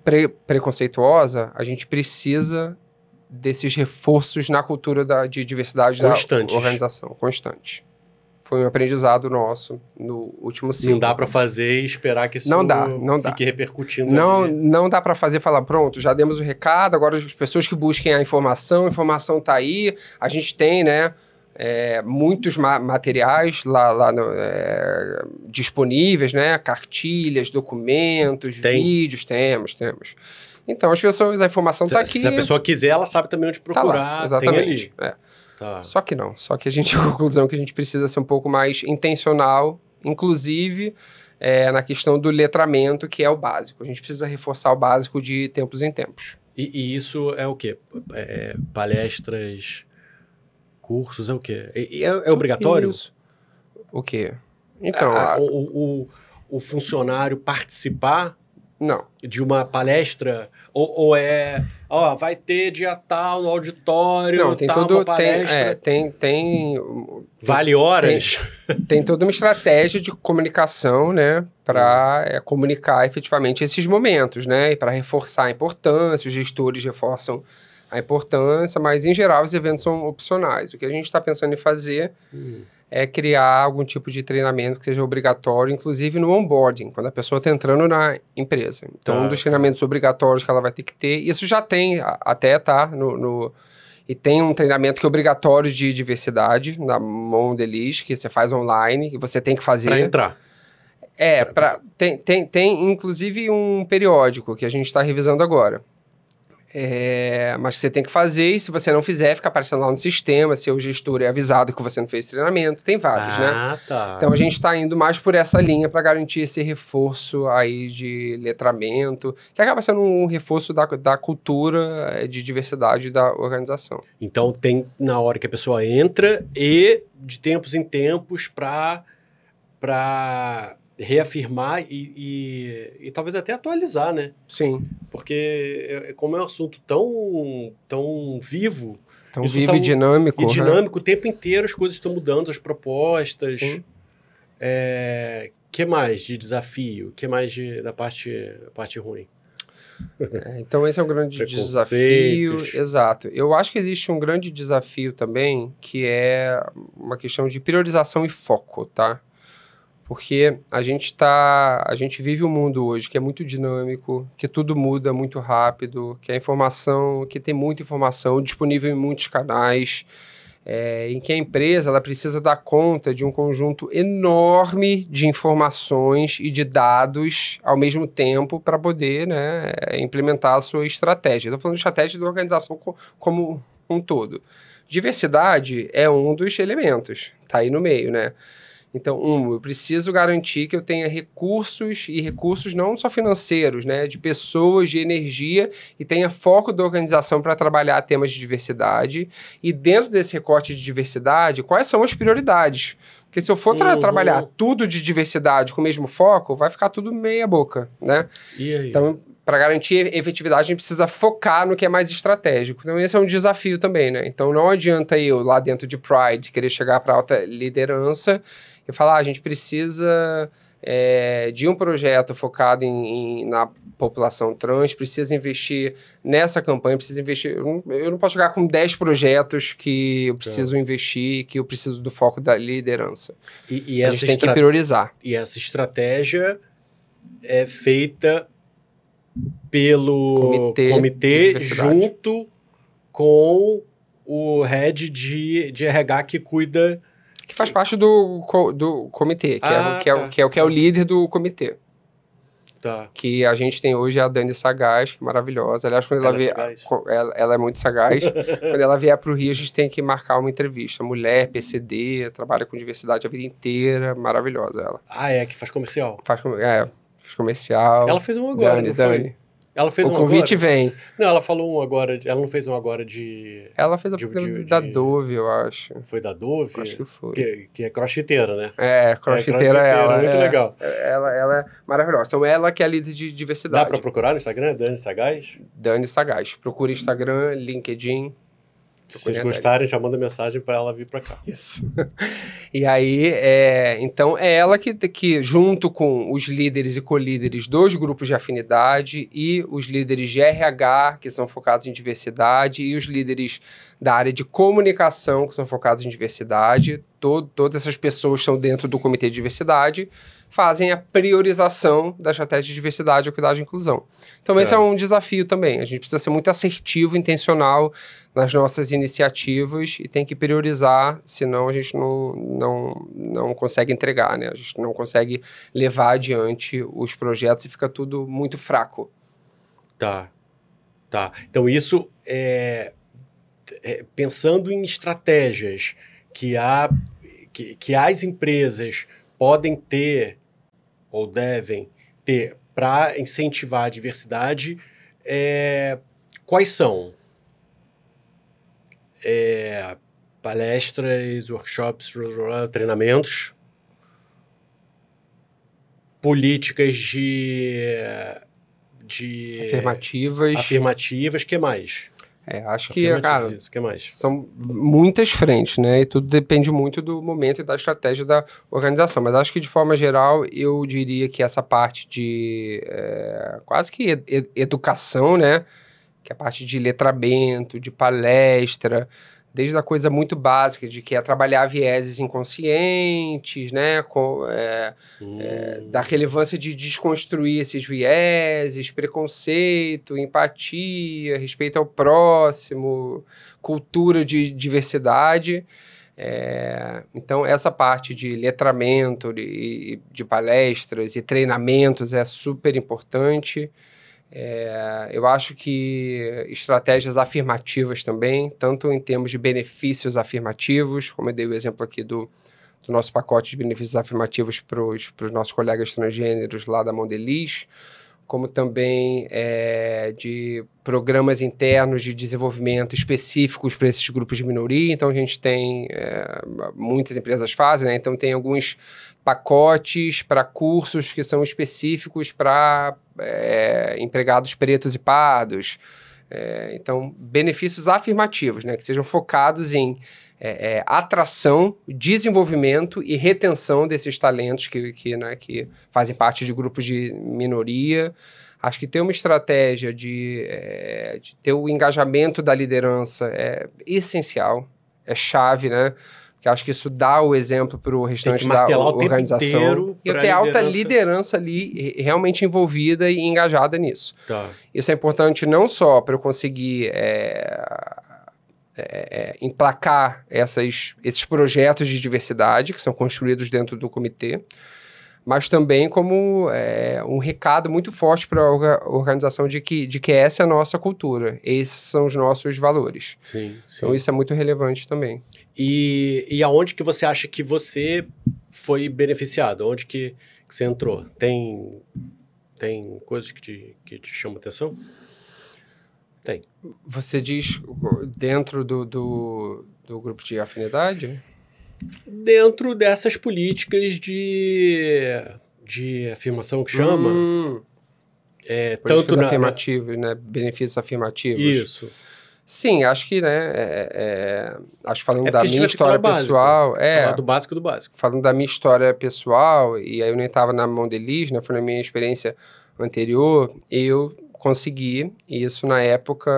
preconceituosa, a gente precisa desses reforços na cultura de diversidade da organização. Constante. Foi um aprendizado nosso no último ciclo. Não dá para fazer e esperar que isso fique repercutindo. Não dá para fazer e falar, pronto, já demos o recado, agora as pessoas que busquem a informação está aí, a gente tem, né, muitos materiais lá disponíveis, né, cartilhas, documentos, vídeos, temos. Então, as pessoas, a informação está aqui. Se a pessoa quiser, ela sabe também onde procurar. Tá lá, exatamente. Tem ali. Tá. Só que não. Só que a gente chegou à conclusão que a gente precisa ser um pouco mais intencional, inclusive na questão do letramento, que é o básico. A gente precisa reforçar o básico de tempos em tempos. E isso é o quê? Palestras, cursos, é o quê? É obrigatório? Isso. O quê? Então... o funcionário participar... Não. De uma palestra? Ou vai ter dia tal no auditório, não, tem uma palestra... Vale horas? Tem toda uma estratégia de comunicação, né? Para comunicar efetivamente esses momentos, né? E para reforçar a importância, os gestores reforçam a importância, mas em geral os eventos são opcionais. O que a gente está pensando em fazer... é criar algum tipo de treinamento que seja obrigatório, inclusive no onboarding, quando a pessoa está entrando na empresa. Então, um dos treinamentos obrigatórios que ela vai ter que ter, isso já tem até, tá? E tem um treinamento que é obrigatório de diversidade, na Mondelez, que você faz online, que você tem que fazer. Para entrar. Tem inclusive um periódico que a gente está revisando agora. Mas você tem que fazer, e se você não fizer, fica aparecendo lá no sistema, seu gestor é avisado que você não fez treinamento, tem vários, né? Tá. Então a gente está indo mais por essa linha para garantir esse reforço aí de letramento, que acaba sendo um reforço da cultura de diversidade da organização. Então tem na hora que a pessoa entra e de tempos em tempos para reafirmar e talvez até atualizar, né? Sim. Porque como é um assunto tão vivo... Tão vivo e dinâmico. E dinâmico, o tempo inteiro as coisas estão mudando, as propostas. Sim. Que mais de desafio? Que mais da parte ruim? Então esse é um grande desafio. Exato. Eu acho que existe um grande desafio também, que é uma questão de priorização e foco, tá? Porque a gente vive um mundo hoje que é muito dinâmico, que tudo muda muito rápido, que tem muita informação disponível em muitos canais, em que a empresa ela precisa dar conta de um conjunto enorme de informações e de dados ao mesmo tempo para poder, né, implementar a sua estratégia. Estou falando de estratégia da organização como um todo. Diversidade é um dos elementos, está aí no meio, né? Então, eu preciso garantir que eu tenha recursos, e recursos não só financeiros, né, de pessoas, de energia, e tenha foco da organização para trabalhar temas de diversidade. E dentro desse recorte de diversidade, quais são as prioridades? Porque se eu for trabalhar tudo de diversidade com o mesmo foco, vai ficar tudo meia boca, né? E aí? Então, para garantir efetividade, a gente precisa focar no que é mais estratégico. Então, esse é um desafio também, né? Então, não adianta eu, lá dentro de Pride, querer chegar para alta liderança e falar, a gente precisa de um projeto focado na população trans, precisa investir nessa campanha, precisa investir... Eu não posso chegar com 10 projetos que eu preciso investir, que eu preciso do foco da liderança. E a gente tem que priorizar. E essa estratégia é feita pelo comitê junto com o head de RH que cuida... Que faz parte do comitê, que é o líder do comitê. Tá. Que a gente tem hoje a Dani Sagaz, que é maravilhosa. Aliás, quando ela é muito sagaz. Quando ela vier para o Rio, a gente tem que marcar uma entrevista. Mulher, PCD, trabalha com diversidade a vida inteira. Maravilhosa ela. Que faz comercial. Faz comercial. Ela fez um agora, não foi? Dani. Ela fez o convite agora? Vem. Não, ela falou um agora. Ela não fez um agora de... Ela fez da Dove, eu acho. Foi da Dove? Acho que foi. Que é crossfiteira, né? Crossfiteira ela. Muito legal. Ela é maravilhosa. Então, ela que é a líder de diversidade. Dá pra procurar no Instagram? Dani Sagaz? Dani Sagaz. Procura Instagram, LinkedIn. Se vocês gostarem, já manda mensagem para ela vir para cá. Isso. E aí, então, é ela que, junto com os líderes e colíderes dos grupos de afinidade e os líderes de RH, que são focados em diversidade, e os líderes da área de comunicação, que são focados em diversidade, todas essas pessoas estão dentro do Comitê de Diversidade, fazem a priorização da estratégia de diversidade, equidade e inclusão. Então, esse é um desafio também. A gente precisa ser muito assertivo, intencional nas nossas iniciativas e tem que priorizar, senão a gente não consegue entregar, né? A gente não consegue levar adiante os projetos e fica tudo muito fraco. Tá. Então, isso pensando em estratégias que as empresas podem ter ou devem ter para incentivar a diversidade, quais são? Palestras, workshops, treinamentos, políticas de afirmativas, que mais? Acho que, cara, que mais? São muitas frentes, né? E tudo depende muito do momento e da estratégia da organização. Mas acho que, de forma geral, eu diria que essa parte de quase que educação, né? Que é a parte de letramento, de palestra, desde a coisa muito básica de que é trabalhar vieses inconscientes, né? Da relevância de desconstruir esses vieses, preconceito, empatia, respeito ao próximo, cultura de diversidade. Então, essa parte de letramento, de palestras e treinamentos é super importante. Eu acho que estratégias afirmativas também, tanto em termos de benefícios afirmativos, como eu dei o exemplo aqui do nosso pacote de benefícios afirmativos para os nossos colegas transgêneros lá da Mondelez, como também de programas internos de desenvolvimento específicos para esses grupos de minoria. Então, a gente tem, muitas empresas fazem, né? Então, tem alguns pacotes para cursos que são específicos para empregados pretos e pardos. Então, benefícios afirmativos, né? Que sejam focados em atração, desenvolvimento e retenção desses talentos que fazem parte de grupos de minoria. Acho que ter uma estratégia de ter o engajamento da liderança é essencial, é chave, né? Porque acho que isso dá o exemplo para o restante da organização. E ter alta liderança ali realmente envolvida e engajada nisso. Tá. Isso é importante não só para eu conseguir emplacar esses projetos de diversidade que são construídos dentro do comitê, mas também como um recado muito forte para a organização de que essa é a nossa cultura, esses são os nossos valores. Sim. Então isso é muito relevante também. E aonde que você acha que você foi beneficiado? Onde que você entrou? Tem coisas que te chamam a atenção? Tem. Você diz dentro do grupo de afinidade? Dentro dessas políticas de afirmação que chama. Tanto afirmativos, né? Benefícios afirmativos. Isso. Sim, acho que, né, acho que falando da porque a gente minha vai ter que falar história o básico, pessoal, falar do básico do básico. falando da minha história pessoal, e aí eu nem estava na mão deles, né, foi na minha experiência anterior, eu consegui, e isso na época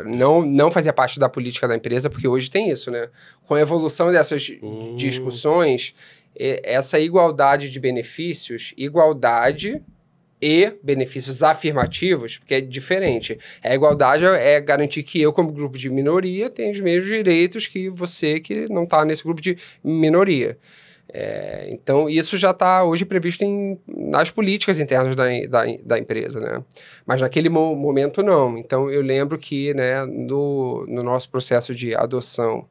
não fazia parte da política da empresa, porque hoje tem isso, né, com a evolução dessas discussões, essa igualdade de benefícios, igualdade e benefícios afirmativos, porque é diferente. A igualdade é garantir que eu, como grupo de minoria, tenho os mesmos direitos que você que não está nesse grupo de minoria. Então, isso já está hoje previsto nas políticas internas da empresa, né? Mas naquele momento, não. Então, eu lembro que, né, no nosso processo de adoção,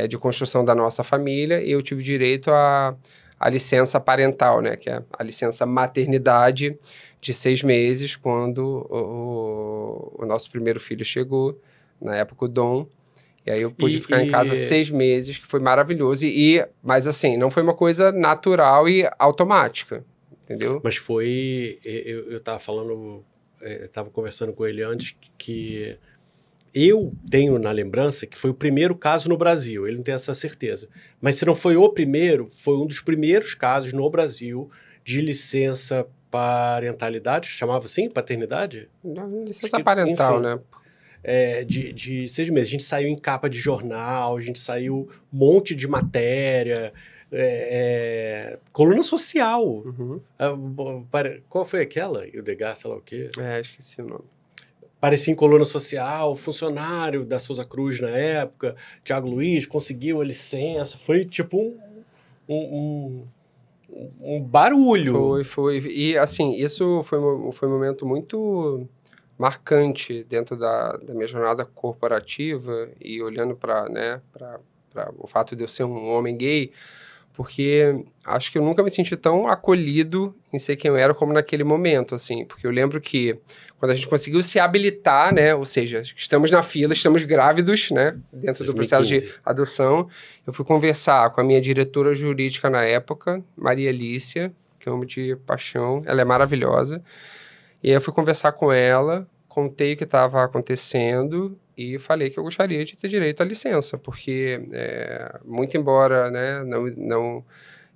de construção da nossa família, eu tive direito a licença parental, né, que é a licença maternidade de 6 meses, quando o nosso primeiro filho chegou, na época o Dom, e aí eu pude ficar em casa 6 meses, que foi maravilhoso, mas assim, não foi uma coisa natural e automática, entendeu? Mas foi, eu tava falando, tava conversando com ele antes, que eu tenho na lembrança que foi o primeiro caso no Brasil, ele não tem essa certeza. Mas se não foi o primeiro, foi um dos primeiros casos no Brasil de licença parentalidade, chamava assim? Paternidade? Licença parental, enfim, né? De 6 meses. A gente saiu em capa de jornal, a gente saiu um monte de matéria, coluna social. Uhum. Qual foi aquela? Ildegar, sei lá o quê? Esqueci o nome. Aparecia em coluna social, funcionário da Souza Cruz na época, Thiago Luiz conseguiu a licença, foi tipo um barulho. Foi. E assim, isso foi um momento muito marcante dentro da minha jornada corporativa e olhando para, né, para o fato de eu ser um homem gay, porque acho que eu nunca me senti tão acolhido em ser quem eu era como naquele momento, assim, porque eu lembro que quando a gente conseguiu se habilitar, né, ou seja, estamos na fila, estamos grávidos, né, dentro 2015. Do processo de adoção, eu fui conversar com a minha diretora jurídica na época, Maria Alicia, que eu amo de paixão, ela é maravilhosa, e aí eu fui conversar com ela, contei o que estava acontecendo e falei que eu gostaria de ter direito à licença, porque muito embora, né,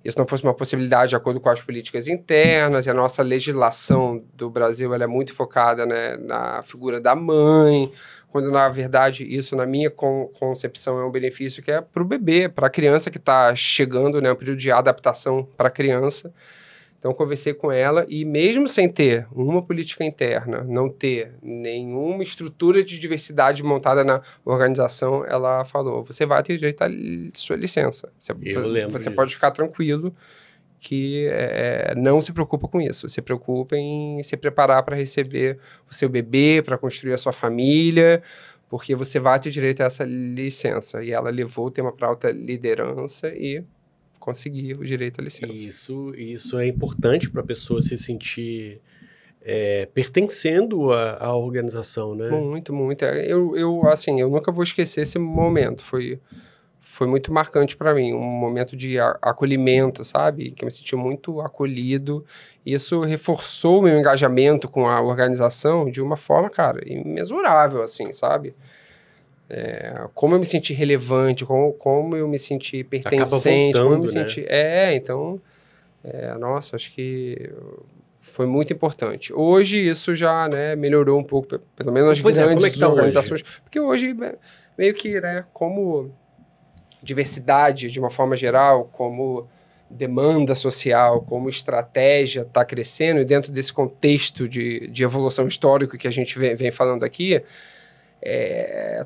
isso não fosse uma possibilidade de acordo com as políticas internas, e a nossa legislação do Brasil ela é muito focada, né, na figura da mãe, quando na verdade isso, na minha concepção, é um benefício que é para o bebê, para a criança que está chegando, né, um período de adaptação para a criança. Então, conversei com ela e mesmo sem ter uma política interna, não ter nenhuma estrutura de diversidade montada na organização, ela falou, você vai ter direito à sua licença. Você pode ficar tranquilo que não se preocupa com isso. Se preocupa em se preparar para receber o seu bebê, para construir a sua família, porque você vai ter direito a essa licença. E ela levou o tema para alta liderança e conseguir o direito à licença. Isso é importante para a pessoa se sentir pertencendo à organização, né? Muito, muito. Assim, eu nunca vou esquecer esse momento. Foi muito marcante para mim, um momento de acolhimento, sabe? Que eu me senti muito acolhido. Isso reforçou o meu engajamento com a organização de uma forma, cara, imensurável, assim, sabe? Como eu me senti relevante, como eu me senti pertencente, como eu me senti... Então, nossa, acho que foi muito importante. Hoje isso já, né, melhorou um pouco, pelo menos nas grandes organizações. Hoje? Porque hoje, meio que, né, como diversidade de uma forma geral, como demanda social, como estratégia está crescendo, e dentro desse contexto de evolução histórica que a gente vem falando aqui,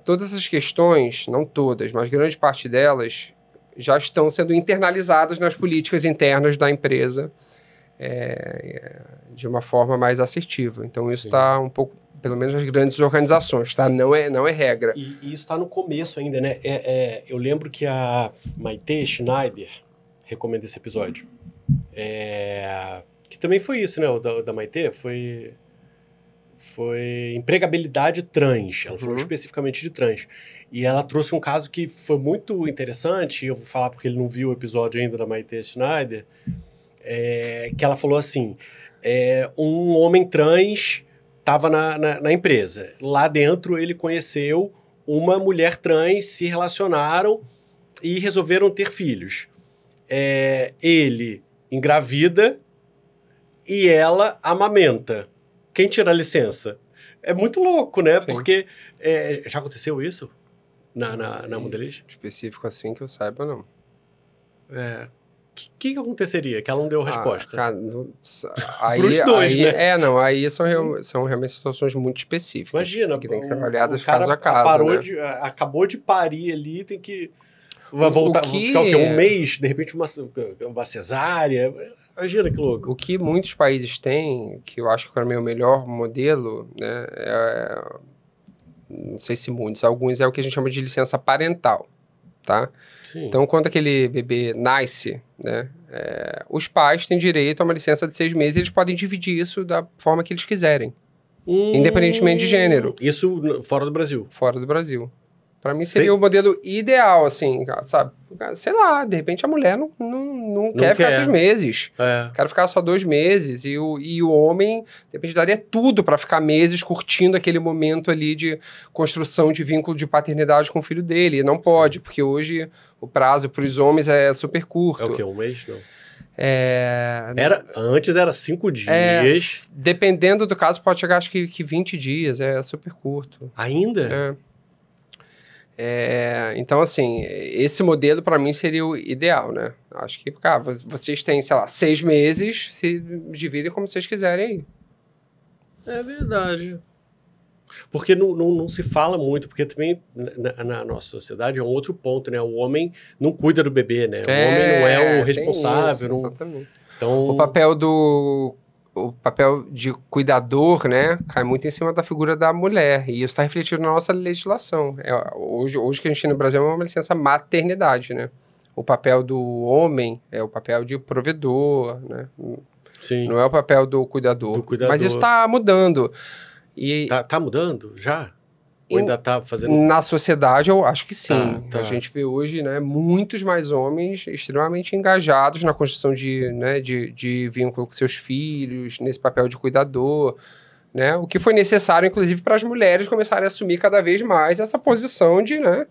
todas essas questões, não todas, mas grande parte delas, já estão sendo internalizadas nas políticas internas da empresa de uma forma mais assertiva. Então, isso está um pouco, pelo menos nas grandes organizações, tá? Não é regra. E isso está no começo ainda, né? Eu lembro que a Maite Schneider recomenda esse episódio. Que também foi isso, né? O da Maite foi empregabilidade trans. Ela falou especificamente de trans. E ela trouxe um caso que foi muito interessante, eu vou falar porque ele não viu o episódio ainda da Maite Schneider, que ela falou assim, um homem trans estava na empresa. Lá dentro ele conheceu uma mulher trans, se relacionaram e resolveram ter filhos. Ele engravida e ela amamenta. Quem tira a licença? É muito louco, né? Sim. Porque já aconteceu isso na modelagem? Específico assim que eu saiba, não. O que aconteceria? Que ela não deu resposta. Cara, Pros dois, né? Aí são realmente situações muito específicas. Imagina, que tem que ser avaliadas o cara caso a caso, né? acabou de parir ali, tem que... Vai voltar, ficar o quê? Um mês, de repente uma cesárea. Imagina que louco. O que muitos países têm, que eu acho que para mim é o melhor modelo, né? Não sei se muitos, alguns é o que a gente chama de licença parental, tá? Sim. Então, quando aquele bebê nasce, né? Os pais têm direito a uma licença de 6 meses e eles podem dividir isso da forma que eles quiserem, independentemente de gênero. Isso fora do Brasil. Fora do Brasil. Pra mim seria o modelo ideal, assim, sabe? Sei lá, de repente a mulher não quer ficar 6 meses. Quero ficar só 2 meses. E o homem, de repente, daria tudo pra ficar meses curtindo aquele momento ali de construção de vínculo de paternidade com o filho dele. E não pode, porque hoje o prazo pros homens é super curto. É o quê? Um mês? Não. Antes era 5 dias. Dependendo do caso, pode chegar acho que 20 dias. É super curto. Ainda? Então, assim, esse modelo para mim seria o ideal, né? Acho que, cara, vocês têm, sei lá, 6 meses, se dividem como vocês quiserem aí. É verdade. Porque não se fala muito, porque também na nossa sociedade é um outro ponto, né? O homem não cuida do bebê, né? O homem não é o responsável. Isso, exatamente. Então... O papel de cuidador, né, cai muito em cima da figura da mulher. E isso está refletido na nossa legislação. Hoje que a gente tem no Brasil é uma licença maternidade, né? O papel do homem é o papel de provedor, né? Sim. Não é o papel do cuidador. Mas isso está mudando. Tá mudando já? Ou ainda tá fazendo... Na sociedade, eu acho que sim. Tá. A gente vê hoje, né, muitos mais homens extremamente engajados na construção de vínculo com seus filhos, nesse papel de cuidador, né? O que foi necessário, inclusive, para as mulheres começarem a assumir cada vez mais essa posição de, né,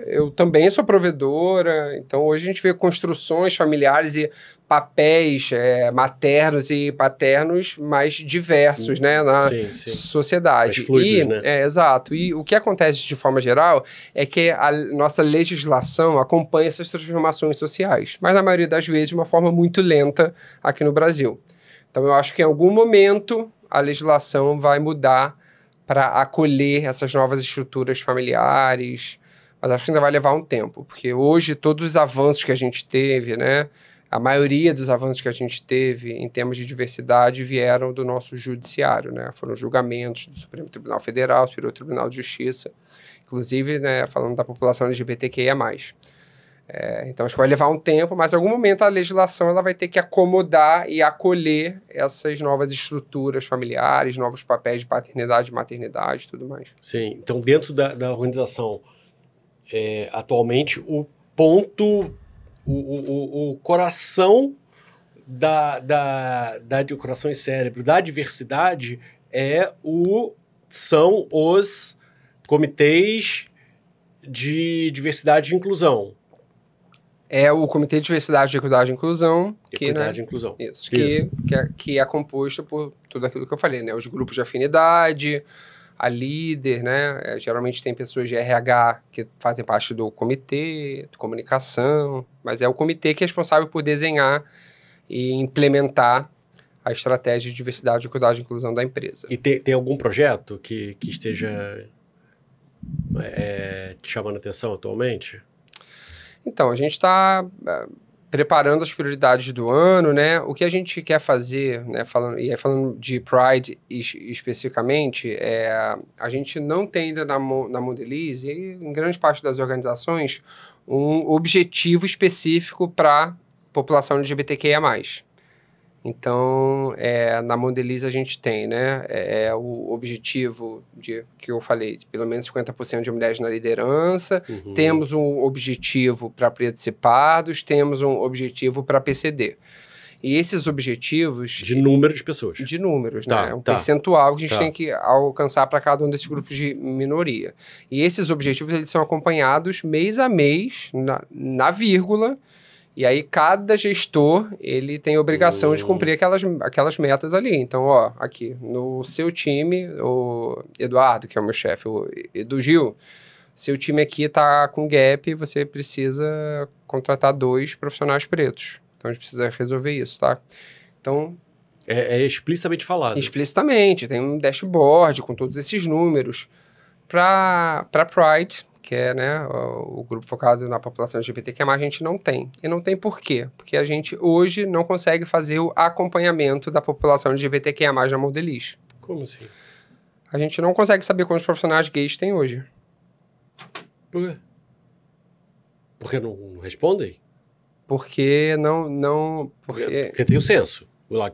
eu também sou provedora. Então, hoje a gente vê construções familiares e papéis maternos e paternos mais diversos, né, na sociedade. Mais fluidos, né? Exato. E o que acontece de forma geral é que a nossa legislação acompanha essas transformações sociais, mas na maioria das vezes de uma forma muito lenta aqui no Brasil. Então, eu acho que em algum momento a legislação vai mudar para acolher essas novas estruturas familiares, mas acho que ainda vai levar um tempo, porque hoje todos os avanços que a gente teve, né, a maioria dos avanços que a gente teve em termos de diversidade vieram do nosso judiciário, né, foram julgamentos do Supremo Tribunal Federal, Superior Tribunal de Justiça, inclusive, né, falando da população LGBTQIA+. Então, acho que vai levar um tempo, mas em algum momento a legislação ela vai ter que acomodar e acolher essas novas estruturas familiares, novos papéis de paternidade, maternidade e tudo mais. Sim, então dentro da organização, atualmente, o ponto, o coração de coração e cérebro da diversidade são os comitês de diversidade e inclusão. É o Comitê de Diversidade, Equidade e Inclusão. Equidade e Inclusão. Isso. Que é composto por tudo aquilo que eu falei, né? Os grupos de afinidade, a líder, né? Geralmente tem pessoas de RH que fazem parte do comitê, de comunicação, mas é o comitê que é responsável por desenhar e implementar a estratégia de diversidade, equidade e inclusão da empresa. E tem algum projeto que esteja te chamando a atenção atualmente? Então, a gente está preparando as prioridades do ano, né? O que a gente quer fazer, né? Falando de Pride especificamente, a gente não tem ainda na Mondelez, e em grande parte das organizações, um objetivo específico para a população LGBTQIA+. Então, na Mondelez a gente tem, né, o objetivo que eu falei, de pelo menos 50% de mulheres na liderança, temos um objetivo para pretos e pardos, temos um objetivo para PCD. E esses objetivos... De número de pessoas. De números, Tá, né? É um tá. percentual que a gente Tá. tem que alcançar para cada um desses grupos de minoria. E esses objetivos, eles são acompanhados mês a mês, na vírgula, e aí cada gestor, ele tem a obrigação de cumprir aquelas metas ali. Então, ó, aqui, no seu time, o Eduardo, que é o meu chefe, o Edu Gil, seu time aqui tá com gap, você precisa contratar 2 profissionais pretos. Então, a gente precisa resolver isso, tá? Então... É explicitamente falado. Explicitamente, tem um dashboard com todos esses números. Para Pride, que é, né, o grupo focado na população LGBTQIA+, a gente não tem. E não tem por quê? Porque a gente hoje não consegue fazer o acompanhamento da população LGBTQIA+, na Mondelez. Como assim? A gente não consegue saber quantos profissionais gays tem hoje. Por quê? Porque não respondem? Porque não... Porque tem o censo. Lá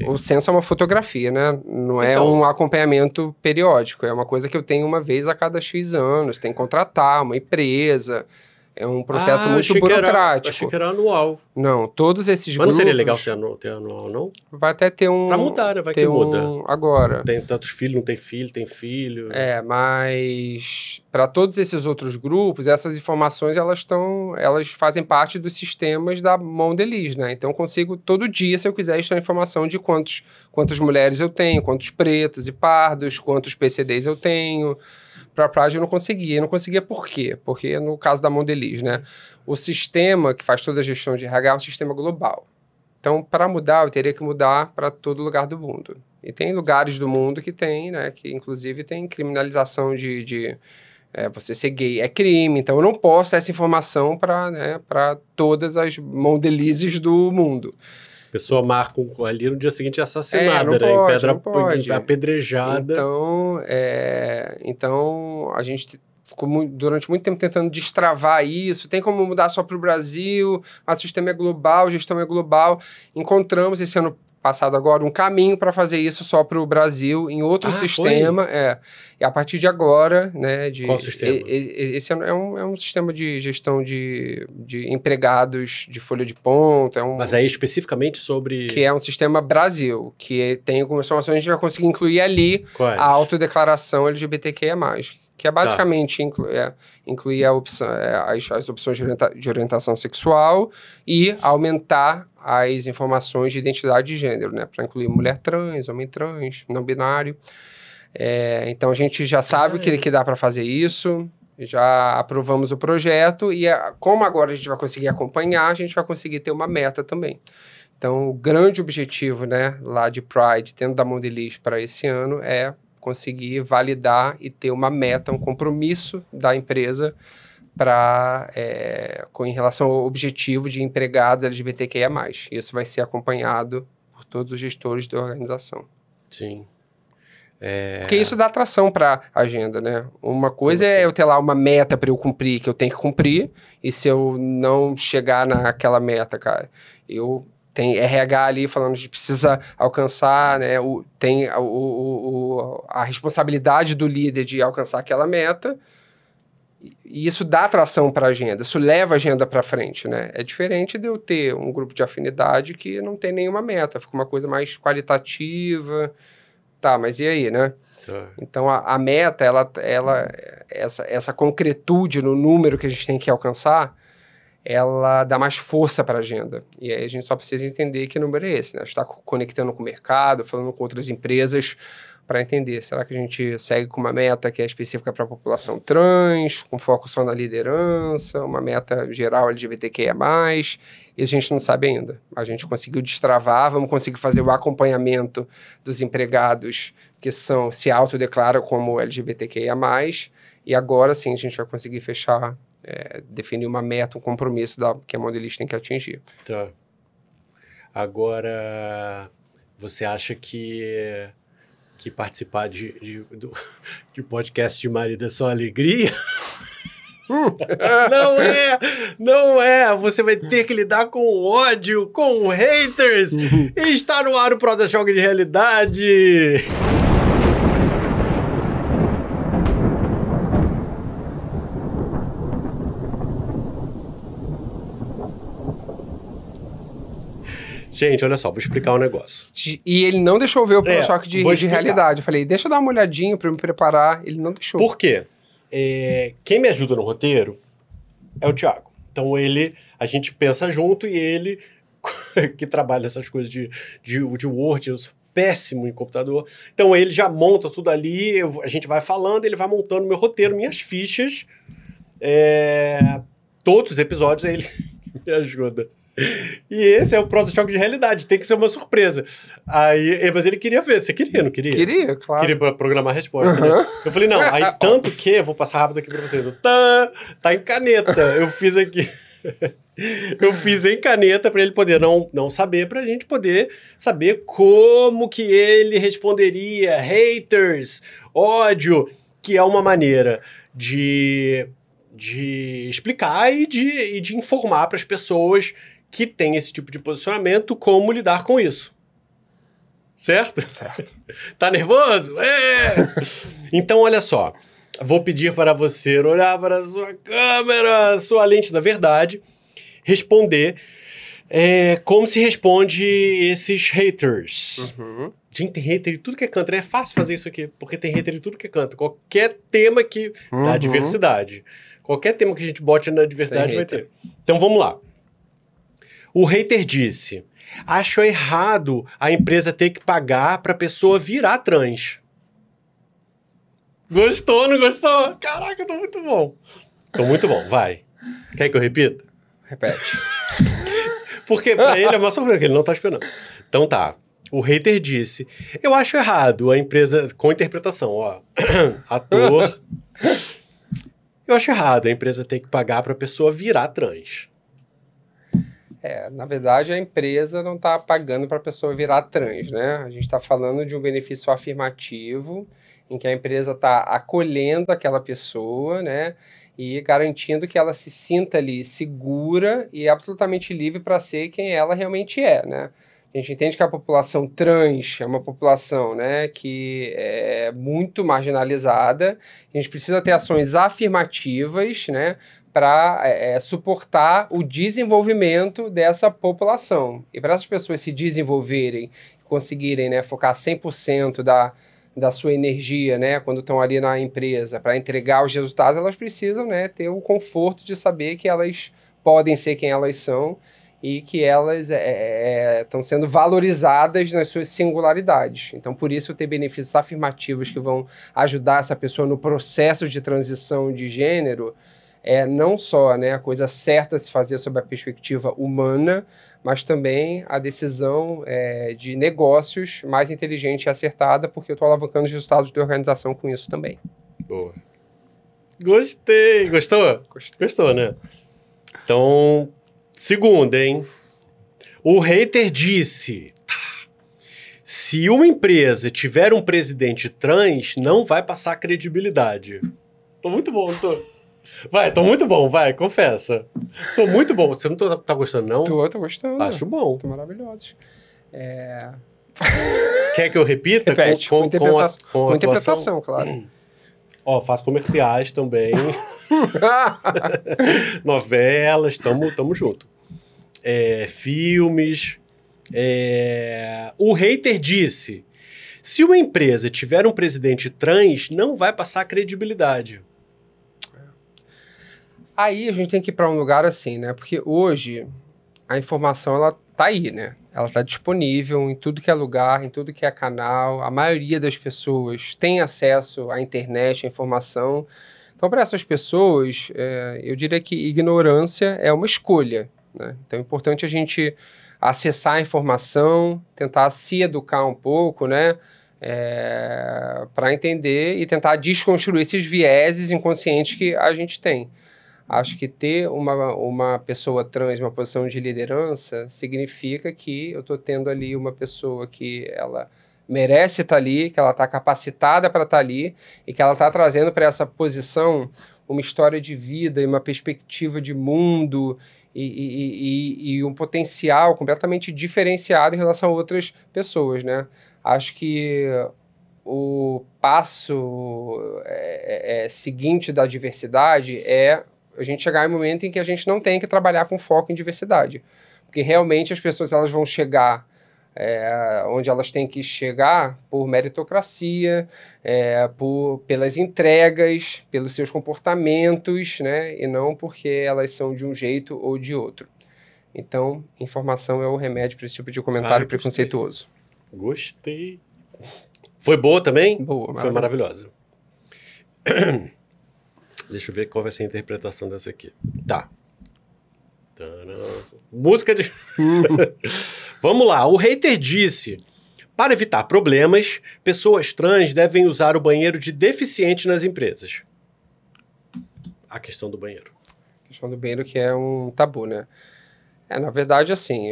O censo é uma fotografia, né? Não é Então. um acompanhamento periódico. É uma coisa que eu tenho uma vez a cada X anos. Tem que contratar uma empresa. É um processo muito burocrático. Achei que era anual. Não, todos esses Mas grupos... não seria legal ter anual, não? Vai até ter um... Pra mudar, né? Vai ter que muda. Agora. Tem tantos filhos, não tem filho, tem filho. Mas para todos esses outros grupos, essas informações, elas fazem parte dos sistemas da Mondelez, né? Então, eu consigo, todo dia, se eu quiser, extrair informação de quantas mulheres eu tenho, quantos pretos e pardos, quantos PCDs eu tenho. Para Pride eu não conseguia. E não conseguia por quê? Porque no caso da Mondelez, né? O sistema que faz toda a gestão de RH é um sistema global. Então, para mudar, eu teria que mudar para todo lugar do mundo. E tem lugares do mundo que tem, né? Que inclusive tem criminalização de você ser gay é crime. Então, eu não posso dar essa informação para todas as Mondelezes do mundo. A pessoa marca ali no dia seguinte é assassinada, não né? pode, Em pedra não pode. apedrejada. Então, a gente ficou durante muito tempo tentando destravar isso. Tem como mudar só para o Brasil, mas o sistema é global, a gestão é global. Encontramos esse ano passado agora um caminho para fazer isso só para o Brasil, em outro sistema. E a partir de agora, né? Qual sistema? Esse é um sistema de gestão de empregados de folha de ponta. Mas aí especificamente sobre... Que é um sistema Brasil, que tem algumas informações, a gente vai conseguir incluir ali Quais? a autodeclaração LGBTQIA+, que é basicamente incluir as opções de orientação sexual e aumentar as informações de identidade de gênero, né? Para incluir mulher trans, homem trans, não binário. Então, a gente já sabe que dá para fazer isso, já aprovamos o projeto e como agora a gente vai conseguir acompanhar, a gente vai conseguir ter uma meta também. Então, o grande objetivo, né, lá de Pride, dentro da Mondelez para esse ano, é conseguir validar e ter uma meta, um compromisso da empresa em relação ao objetivo de empregados LGBTQIA+. Isso vai ser acompanhado por todos os gestores da organização. Sim. Porque isso dá atração para a agenda, né? Uma coisa é eu ter lá uma meta para eu cumprir, que eu tenho que cumprir, e se eu não chegar naquela meta, cara, tem RH ali falando que a gente precisa alcançar, né? Tem a responsabilidade do líder de alcançar aquela meta, e isso dá atração para a agenda, isso leva a agenda para frente, né? É diferente de eu ter um grupo de afinidade que não tem nenhuma meta, fica uma coisa mais qualitativa, tá, mas e aí, né? Tá. Então, a meta, essa concretude no número que a gente tem que alcançar, ela dá mais força para a agenda. E aí a gente só precisa entender que número é esse, né? A gente está conectando com o mercado, falando com outras empresas para entender. Será que a gente segue com uma meta que é específica para a população trans, com foco só na liderança, uma meta geral LGBTQIA+, isso a gente não sabe ainda. A gente conseguiu destravar, vamos conseguir fazer o acompanhamento dos empregados que se autodeclaram como LGBTQIA+, e agora sim a gente vai conseguir fechar, definir uma meta, um compromisso que a Mondelez tem que atingir. Tá. Agora, você acha que participar de podcast de marido é só alegria? Não é. Você vai ter que lidar com ódio, com haters. E está no ar o Prosa Choque de Realidade. Gente, olha só, vou explicar um negócio. E ele não deixou eu ver o Protochoque vou de explicar. realidade. Eu falei, deixa eu dar uma olhadinha pra eu me preparar. Ele não deixou. Por quê? Quem me ajuda no roteiro é o Thiago. Então a gente pensa junto e ele, que trabalha nessas coisas de Word, eu sou péssimo em computador. Então ele já monta tudo ali, a gente vai falando, ele vai montando meu roteiro, minhas fichas. Todos os episódios ele me ajuda. E esse é o Protochoque de realidade, tem que ser uma surpresa. Mas ele queria ver, você queria, não queria? Queria, claro. Queria programar a resposta, né? Eu falei, não, aí tanto que, eu vou passar rápido aqui pra vocês, tá em caneta, eu fiz aqui. Eu fiz em caneta pra ele poder não saber, pra gente poder saber como que ele responderia, haters, ódio, que é uma maneira de explicar e de informar para as pessoas que têm esse tipo de posicionamento como lidar com isso. Certo? Certo. Tá nervoso? Então, olha só. Vou pedir para você olhar para a sua câmera, sua lente da verdade, responder como se responde esses haters. Uhum. Gente, tem hater de tudo que é canto. É fácil fazer isso aqui, porque tem hater de tudo que é canto. Qualquer tema que... da diversidade. Qualquer tema que a gente bote na diversidade vai ter. Então, vamos lá. O hater disse: acho errado a empresa ter que pagar pra pessoa virar trans. Gostou, não gostou? Caraca, tô muito bom. Tô muito bom, vai. Quer que eu repita? Repete. Porque pra ele é uma surpresa, que ele não tá esperando. Então tá. O hater disse: eu acho errado a empresa... Com interpretação, ó. Ator. Eu acho errado a empresa ter que pagar pra pessoa virar trans. Na verdade, a empresa não está pagando para a pessoa virar trans, né? A gente está falando de um benefício afirmativo, em que a empresa está acolhendo aquela pessoa, né? E garantindo que ela se sinta ali segura e absolutamente livre para ser quem ela realmente é, né? A gente entende que a população trans é uma população, né, que é muito marginalizada. A gente precisa ter ações afirmativas, né, para suportar o desenvolvimento dessa população. E para essas pessoas se desenvolverem, conseguirem, né, focar 100% da sua energia, né, quando estão ali na empresa, para entregar os resultados, elas precisam, né, ter o conforto de saber que elas podem ser quem elas são e que elas estão sendo valorizadas nas suas singularidades. Então, por isso, ter benefícios afirmativos que vão ajudar essa pessoa no processo de transição de gênero não só, né, a coisa certa a se fazer sob a perspectiva humana, mas também a decisão de negócios mais inteligente e acertada, porque eu estou alavancando os resultados da organização com isso também. Boa. Gostei. Gostou? Gostou, né? Então, segunda, hein? O hater disse: se uma empresa tiver um presidente trans, não vai passar credibilidade. Tô muito bom, não tô? Vai, tô muito bom, vai, confessa. Tô muito bom. Você não tá gostando, não? Tô gostando. Acho bom. Tô maravilhosos. Quer que eu repita? Repete, com interpretação, claro. Ó, faço comerciais também. Novelas, tamo junto. Filmes. O hater disse: se uma empresa tiver um presidente trans, não vai passar credibilidade. Aí a gente tem que ir para um lugar assim, né? Porque hoje a informação, ela tá aí, né? Ela tá disponível em tudo que é lugar, em tudo que é canal. A maioria das pessoas tem acesso à internet, à informação. Então, para essas pessoas, eu diria que ignorância é uma escolha, né? Então, é importante a gente acessar a informação, tentar se educar um pouco, né? Para entender e tentar desconstruir esses vieses inconscientes que a gente tem. Acho que ter uma pessoa trans em uma posição de liderança significa que eu estou tendo ali uma pessoa que ela merece estar ali, que ela está capacitada para estar ali e que ela está trazendo para essa posição uma história de vida e uma perspectiva de mundo e um potencial completamente diferenciado em relação a outras pessoas, né? Acho que o passo seguinte da diversidade é a gente chegar em um momento em que a gente não tem que trabalhar com foco em diversidade. Porque realmente as pessoas elas vão chegar onde elas têm que chegar por meritocracia, pelas entregas, pelos seus comportamentos, né? E não porque elas são de um jeito ou de outro. Então, informação é o remédio para esse tipo de comentário preconceituoso. Gostei. Foi boa também? Boa, foi maravilhosa. Deixa eu ver qual vai ser a interpretação dessa aqui. Tá. Música de... Vamos lá. O hater disse: para evitar problemas, pessoas trans devem usar o banheiro de deficiente nas empresas. A questão do banheiro. A questão do banheiro que é um tabu, né? Na verdade, assim,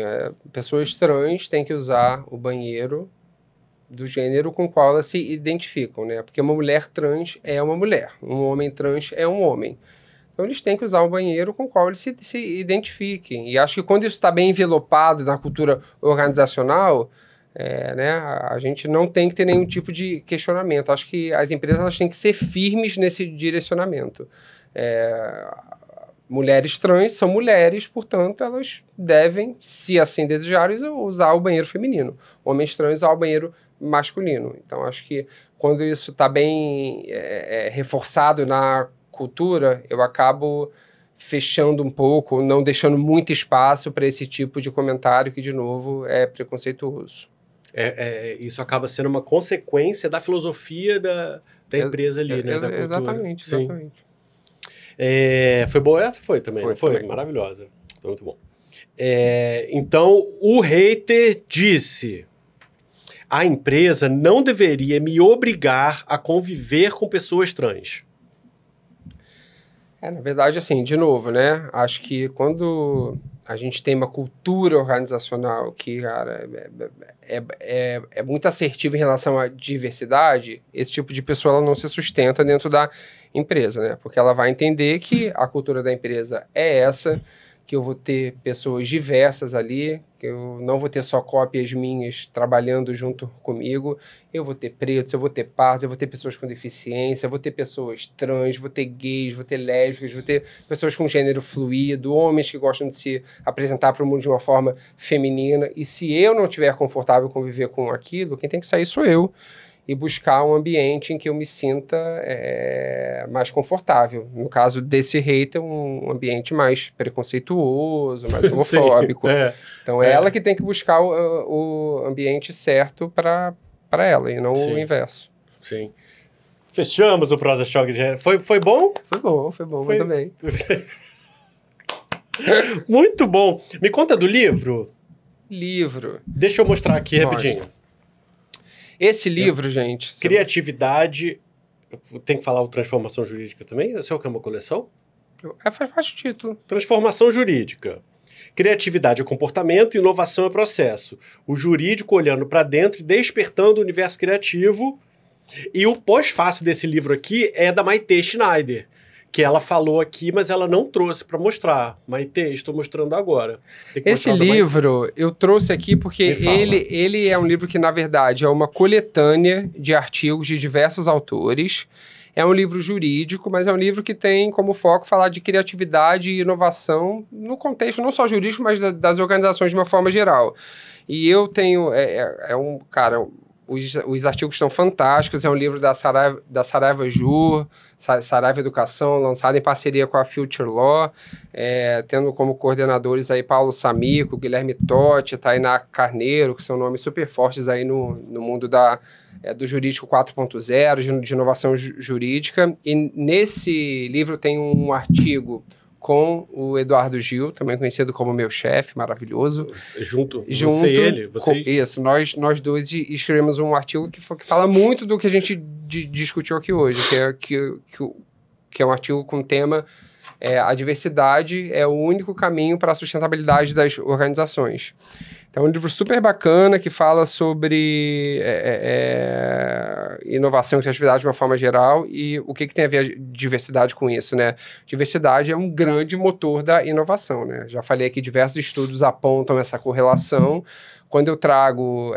pessoas trans têm que usar o banheiro do gênero com o qual elas se identificam, né? Porque uma mulher trans é uma mulher, um homem trans é um homem. Então, eles têm que usar o banheiro com o qual eles se identifiquem. E acho que quando isso está bem envelopado na cultura organizacional, né, a gente não tem que ter nenhum tipo de questionamento. Acho que as empresas elas têm que ser firmes nesse direcionamento. Mulheres trans são mulheres, portanto, elas devem, se assim desejarem, usar o banheiro feminino. Homens trans usar o banheiro masculino. Então, acho que quando isso está bem reforçado na cultura, eu acabo fechando um pouco, não deixando muito espaço para esse tipo de comentário que, de novo, é preconceituoso. Isso acaba sendo uma consequência da filosofia da empresa ali, né? Da cultura. Exatamente. Foi boa essa? Foi também. Foi também. Maravilhosa. Então, muito bom. Então, o hater disse: a empresa não deveria me obrigar a conviver com pessoas trans. Na verdade, assim, de novo, né? Acho que quando a gente tem uma cultura organizacional que, cara, é muito assertiva em relação à diversidade, esse tipo de pessoa ela não se sustenta dentro da empresa, né? Porque ela vai entender que a cultura da empresa é essa, que eu vou ter pessoas diversas ali, que eu não vou ter só cópias minhas trabalhando junto comigo, eu vou ter pretos, eu vou ter pardos, eu vou ter pessoas com deficiência, eu vou ter pessoas trans, vou ter gays, vou ter lésbicas, vou ter pessoas com gênero fluido, homens que gostam de se apresentar para o mundo de uma forma feminina, e se eu não estiver confortável conviver com aquilo, quem tem que sair sou eu. E buscar um ambiente em que eu me sinta mais confortável. No caso desse hater, um ambiente mais preconceituoso, mais homofóbico. Então, é ela que tem que buscar o ambiente certo para ela, e não o inverso. Sim. Fechamos o Prosa Choque de Gênero. Foi bom? Foi bom, muito bem. Muito bom. Me conta do livro. Deixa eu mostrar aqui rapidinho. Esse livro, gente... Criatividade... Tem que falar o Transformação Jurídica também? Esse é o que é uma coleção? Faz parte do título. Transformação Jurídica. Criatividade é comportamento, inovação é processo. O jurídico olhando para dentro e despertando o universo criativo. E o pós-fácil desse livro aqui é da Maite Schneider, que ela falou aqui, mas ela não trouxe para mostrar. Maite, estou mostrando agora. Esse livro eu trouxe aqui porque ele é um livro que, na verdade, é uma coletânea de artigos de diversos autores. É um livro jurídico, mas é um livro que tem como foco falar de criatividade e inovação no contexto não só jurídico, mas das organizações de uma forma geral. E eu tenho... Os artigos estão fantásticos, é um livro da Saraiva Jur, Saraiva Educação, lançado em parceria com a Future Law, tendo como coordenadores aí Paulo Samico, Guilherme Totti, Tainá Carneiro, que são nomes super fortes aí no mundo do jurídico 4.0, de inovação jurídica. E nesse livro tem um artigo com o Eduardo Gil, também conhecido como meu chefe, maravilhoso. Junto você e ele? Isso, nós dois escrevemos um artigo que fala muito do que a gente discutiu aqui hoje, que é um artigo com o tema a diversidade é o único caminho para a sustentabilidade das organizações. Então, é um livro super bacana que fala sobre inovação e criatividade de uma forma geral e o que tem a ver a diversidade com isso, né? Diversidade é um grande motor da inovação, né? Já falei aqui, diversos estudos apontam essa correlação. Quando eu trago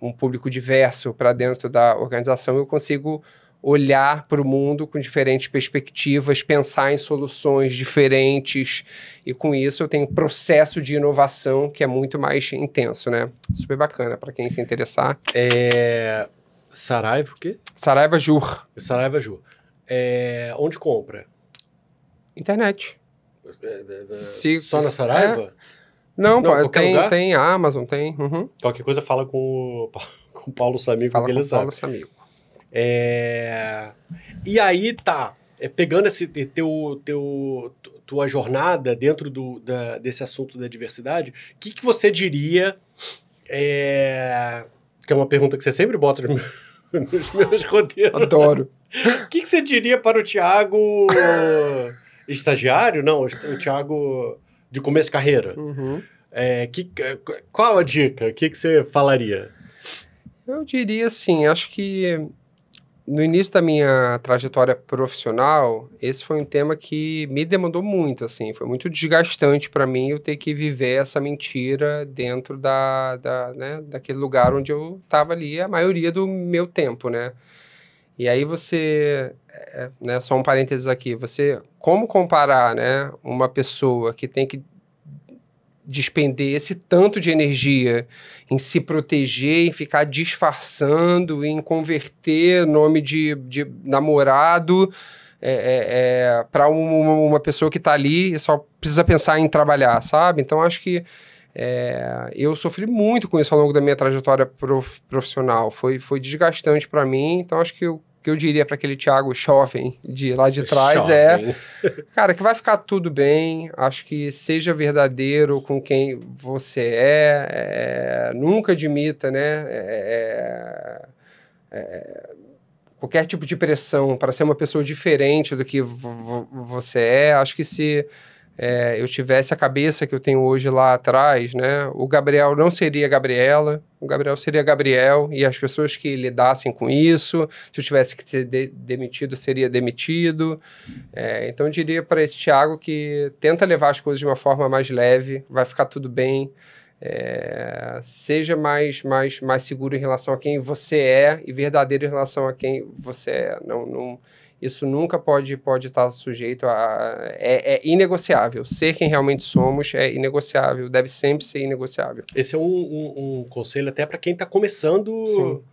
um público diverso para dentro da organização, eu consigo olhar para o mundo com diferentes perspectivas, pensar em soluções diferentes, e com isso eu tenho um processo de inovação que é muito mais intenso, né? Super bacana para quem se interessar. Saraiva o quê? Saraiva Jur. Saraiva Jur. Onde compra? Internet. Só na Saraiva? Não, qualquer lugar? tem a Amazon, tem. Uhum. Qualquer coisa fala com o Paulo Samigo, Fala que com ele o Paulo sabe. Samigo. E aí tá, pegando tua jornada dentro desse assunto da diversidade, o que você diria, que é uma pergunta que você sempre bota nos meus roteiros. Adoro. O que você diria para o Thiago estagiário? Não, o Thiago de começo de carreira. Uhum. Qual a dica? O que você falaria? Eu diria assim, acho que no início da minha trajetória profissional, esse foi um tema que me demandou muito, assim, foi muito desgastante para mim eu ter que viver essa mentira dentro daquele lugar onde eu estava ali a maioria do meu tempo, né? E aí você, né, só um parênteses aqui, como comparar, né, uma pessoa que tem que despender esse tanto de energia em se proteger, em ficar disfarçando, em converter nome de namorado para uma pessoa que está ali e só precisa pensar em trabalhar, sabe? Então, acho que eu sofri muito com isso ao longo da minha trajetória profissional. Foi desgastante para mim, então acho que o que eu diria para aquele Thiago jovem de lá de trás cara, que vai ficar tudo bem, acho que seja verdadeiro com quem você nunca admita, né, qualquer tipo de pressão para ser uma pessoa diferente do que você acho que se eu tivesse a cabeça que eu tenho hoje lá atrás, né, o Gabriel não seria Gabriela, o Gabriel seria Gabriel, e as pessoas que lidassem com isso, se eu tivesse que ser demitido, seria demitido. Então eu diria para esse Thiago que tenta levar as coisas de uma forma mais leve, vai ficar tudo bem, seja mais seguro em relação a quem você e verdadeiro em relação a quem você é. Isso nunca pode estar sujeito é inegociável. Ser quem realmente somos é inegociável, deve sempre ser inegociável. Esse é um conselho até para quem está começando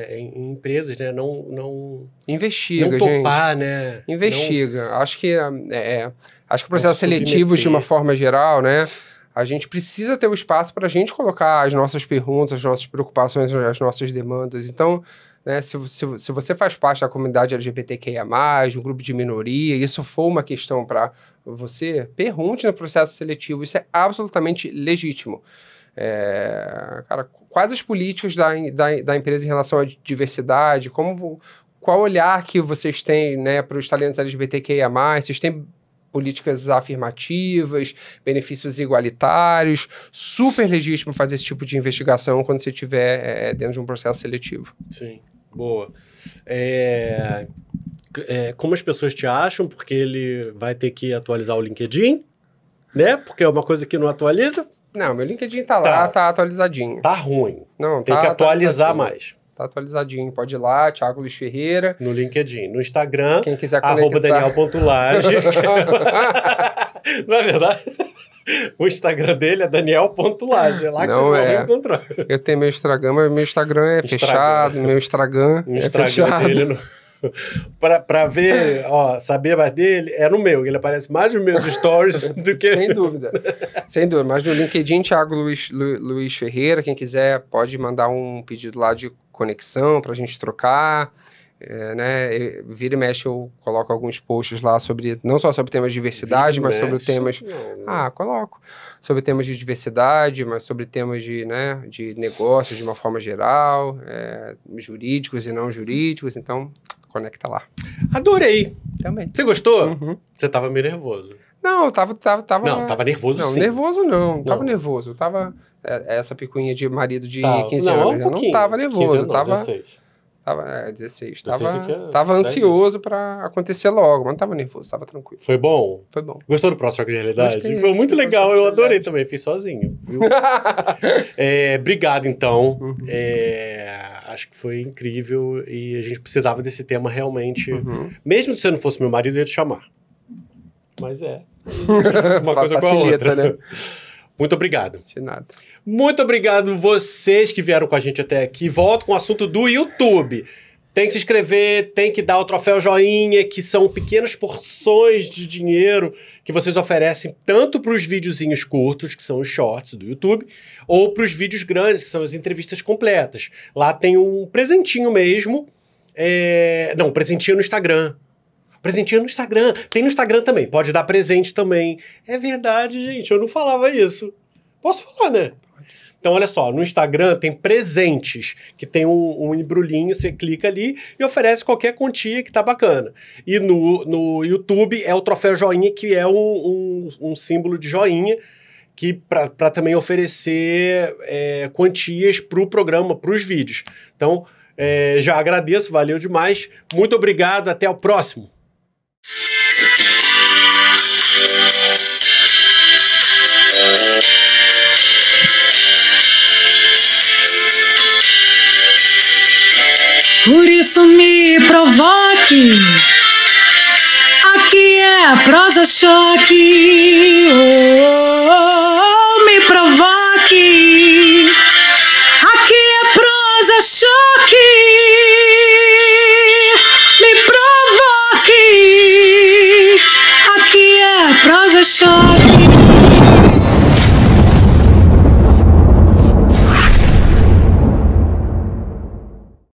em empresas, né? Não investiga, não topar, gente. Né? Investiga. Acho que o processo seletivo, de uma forma geral, né? A gente precisa ter o espaço para a gente colocar as nossas perguntas, as nossas preocupações, as nossas demandas. Então, né, se você faz parte da comunidade LGBTQIA+, de um grupo de minoria, e isso for uma questão para você, pergunte no processo seletivo. Isso é absolutamente legítimo. Cara, quais as políticas da empresa em relação à diversidade? Qual olhar que vocês têm, né, para os talentos LGBTQIA+? Vocês têm políticas afirmativas, benefícios igualitários, super legítimo fazer esse tipo de investigação quando você estiver dentro de um processo seletivo. Sim, boa. Como as pessoas te acham, porque ele vai ter que atualizar o LinkedIn, né? Porque é uma coisa que não atualiza. Não, meu LinkedIn tá lá, tá atualizadinho. Tá ruim. Não, tem que atualizar mais. Tá atualizadinho. Pode ir lá, Thiago Luiz Ferreira. No LinkedIn. No Instagram, quem quiser conectar. @daniel.lage. Não é verdade? O Instagram dele é daniel.lage. É lá que não você vai encontrar. Eu tenho meu Instagram, mas meu Instagram é fechado. Meu Instagram é fechado. Dele pra ver, saber mais dele, é no meu. Ele aparece mais nos meus stories do que... Sem dúvida. Sem dúvida. Mas no LinkedIn, Thiago Luiz Ferreira, quem quiser pode mandar um pedido lá de conexão pra gente trocar. Né? Vira e mexe, eu coloco alguns posts lá não só sobre temas de diversidade, mas sobre temas... coloco. Sobre temas de diversidade, mas sobre temas de negócios de uma forma geral, jurídicos e não jurídicos, então conecta lá. Adorei! Também. Você gostou? Uhum. Você tava meio nervoso. Não, eu tava... Não, tava nervoso sim. Não, nervoso não. Tava nervoso. Eu tava... essa picuinha de marido de 15 não, anos. Eu não tava nervoso. 15 não, tava... 16. Tava 16. 16 do quê? Tava 10 ansioso pra acontecer logo, mas não tava nervoso, tava tranquilo. Foi bom? Foi bom. Gostou do próximo Choque de Realidade? Gostei, Foi muito gostei legal, bastante eu de adorei realidade. também, fiz sozinho. Viu? Obrigado, então. Uhum. Acho que foi incrível e a gente precisava desse tema realmente. Uhum. Mesmo se você não fosse meu marido, eu ia te chamar. Mas uma coisa com a Facilita, outra. né? Muito obrigado. De nada. Muito obrigado vocês que vieram com a gente até aqui. Volto com o assunto do YouTube. Tem que se inscrever, tem que dar o troféu joinha, que são pequenas porções de dinheiro que vocês oferecem tanto para os videozinhos curtos, que são os shorts do YouTube, ou para os vídeos grandes, que são as entrevistas completas. Lá tem um presentinho mesmo. Não, presentinho no Instagram. Presentinho no Instagram. Tem no Instagram também. Pode dar presente também. É verdade, gente. Eu não falava isso. Posso falar, né? Então, olha só. No Instagram tem presentes, que tem um embrulhinho, você clica ali e oferece qualquer quantia que tá bacana. E no YouTube é o troféu joinha, que é um símbolo de joinha, que para também oferecer quantias para o programa, para os vídeos. Então, já agradeço. Valeu demais. Muito obrigado. Até o próximo. Por isso me provoque. Aqui é prosa choque. Me provoque. Aqui é prosa choque. Me provoque. Aqui é prosa choque.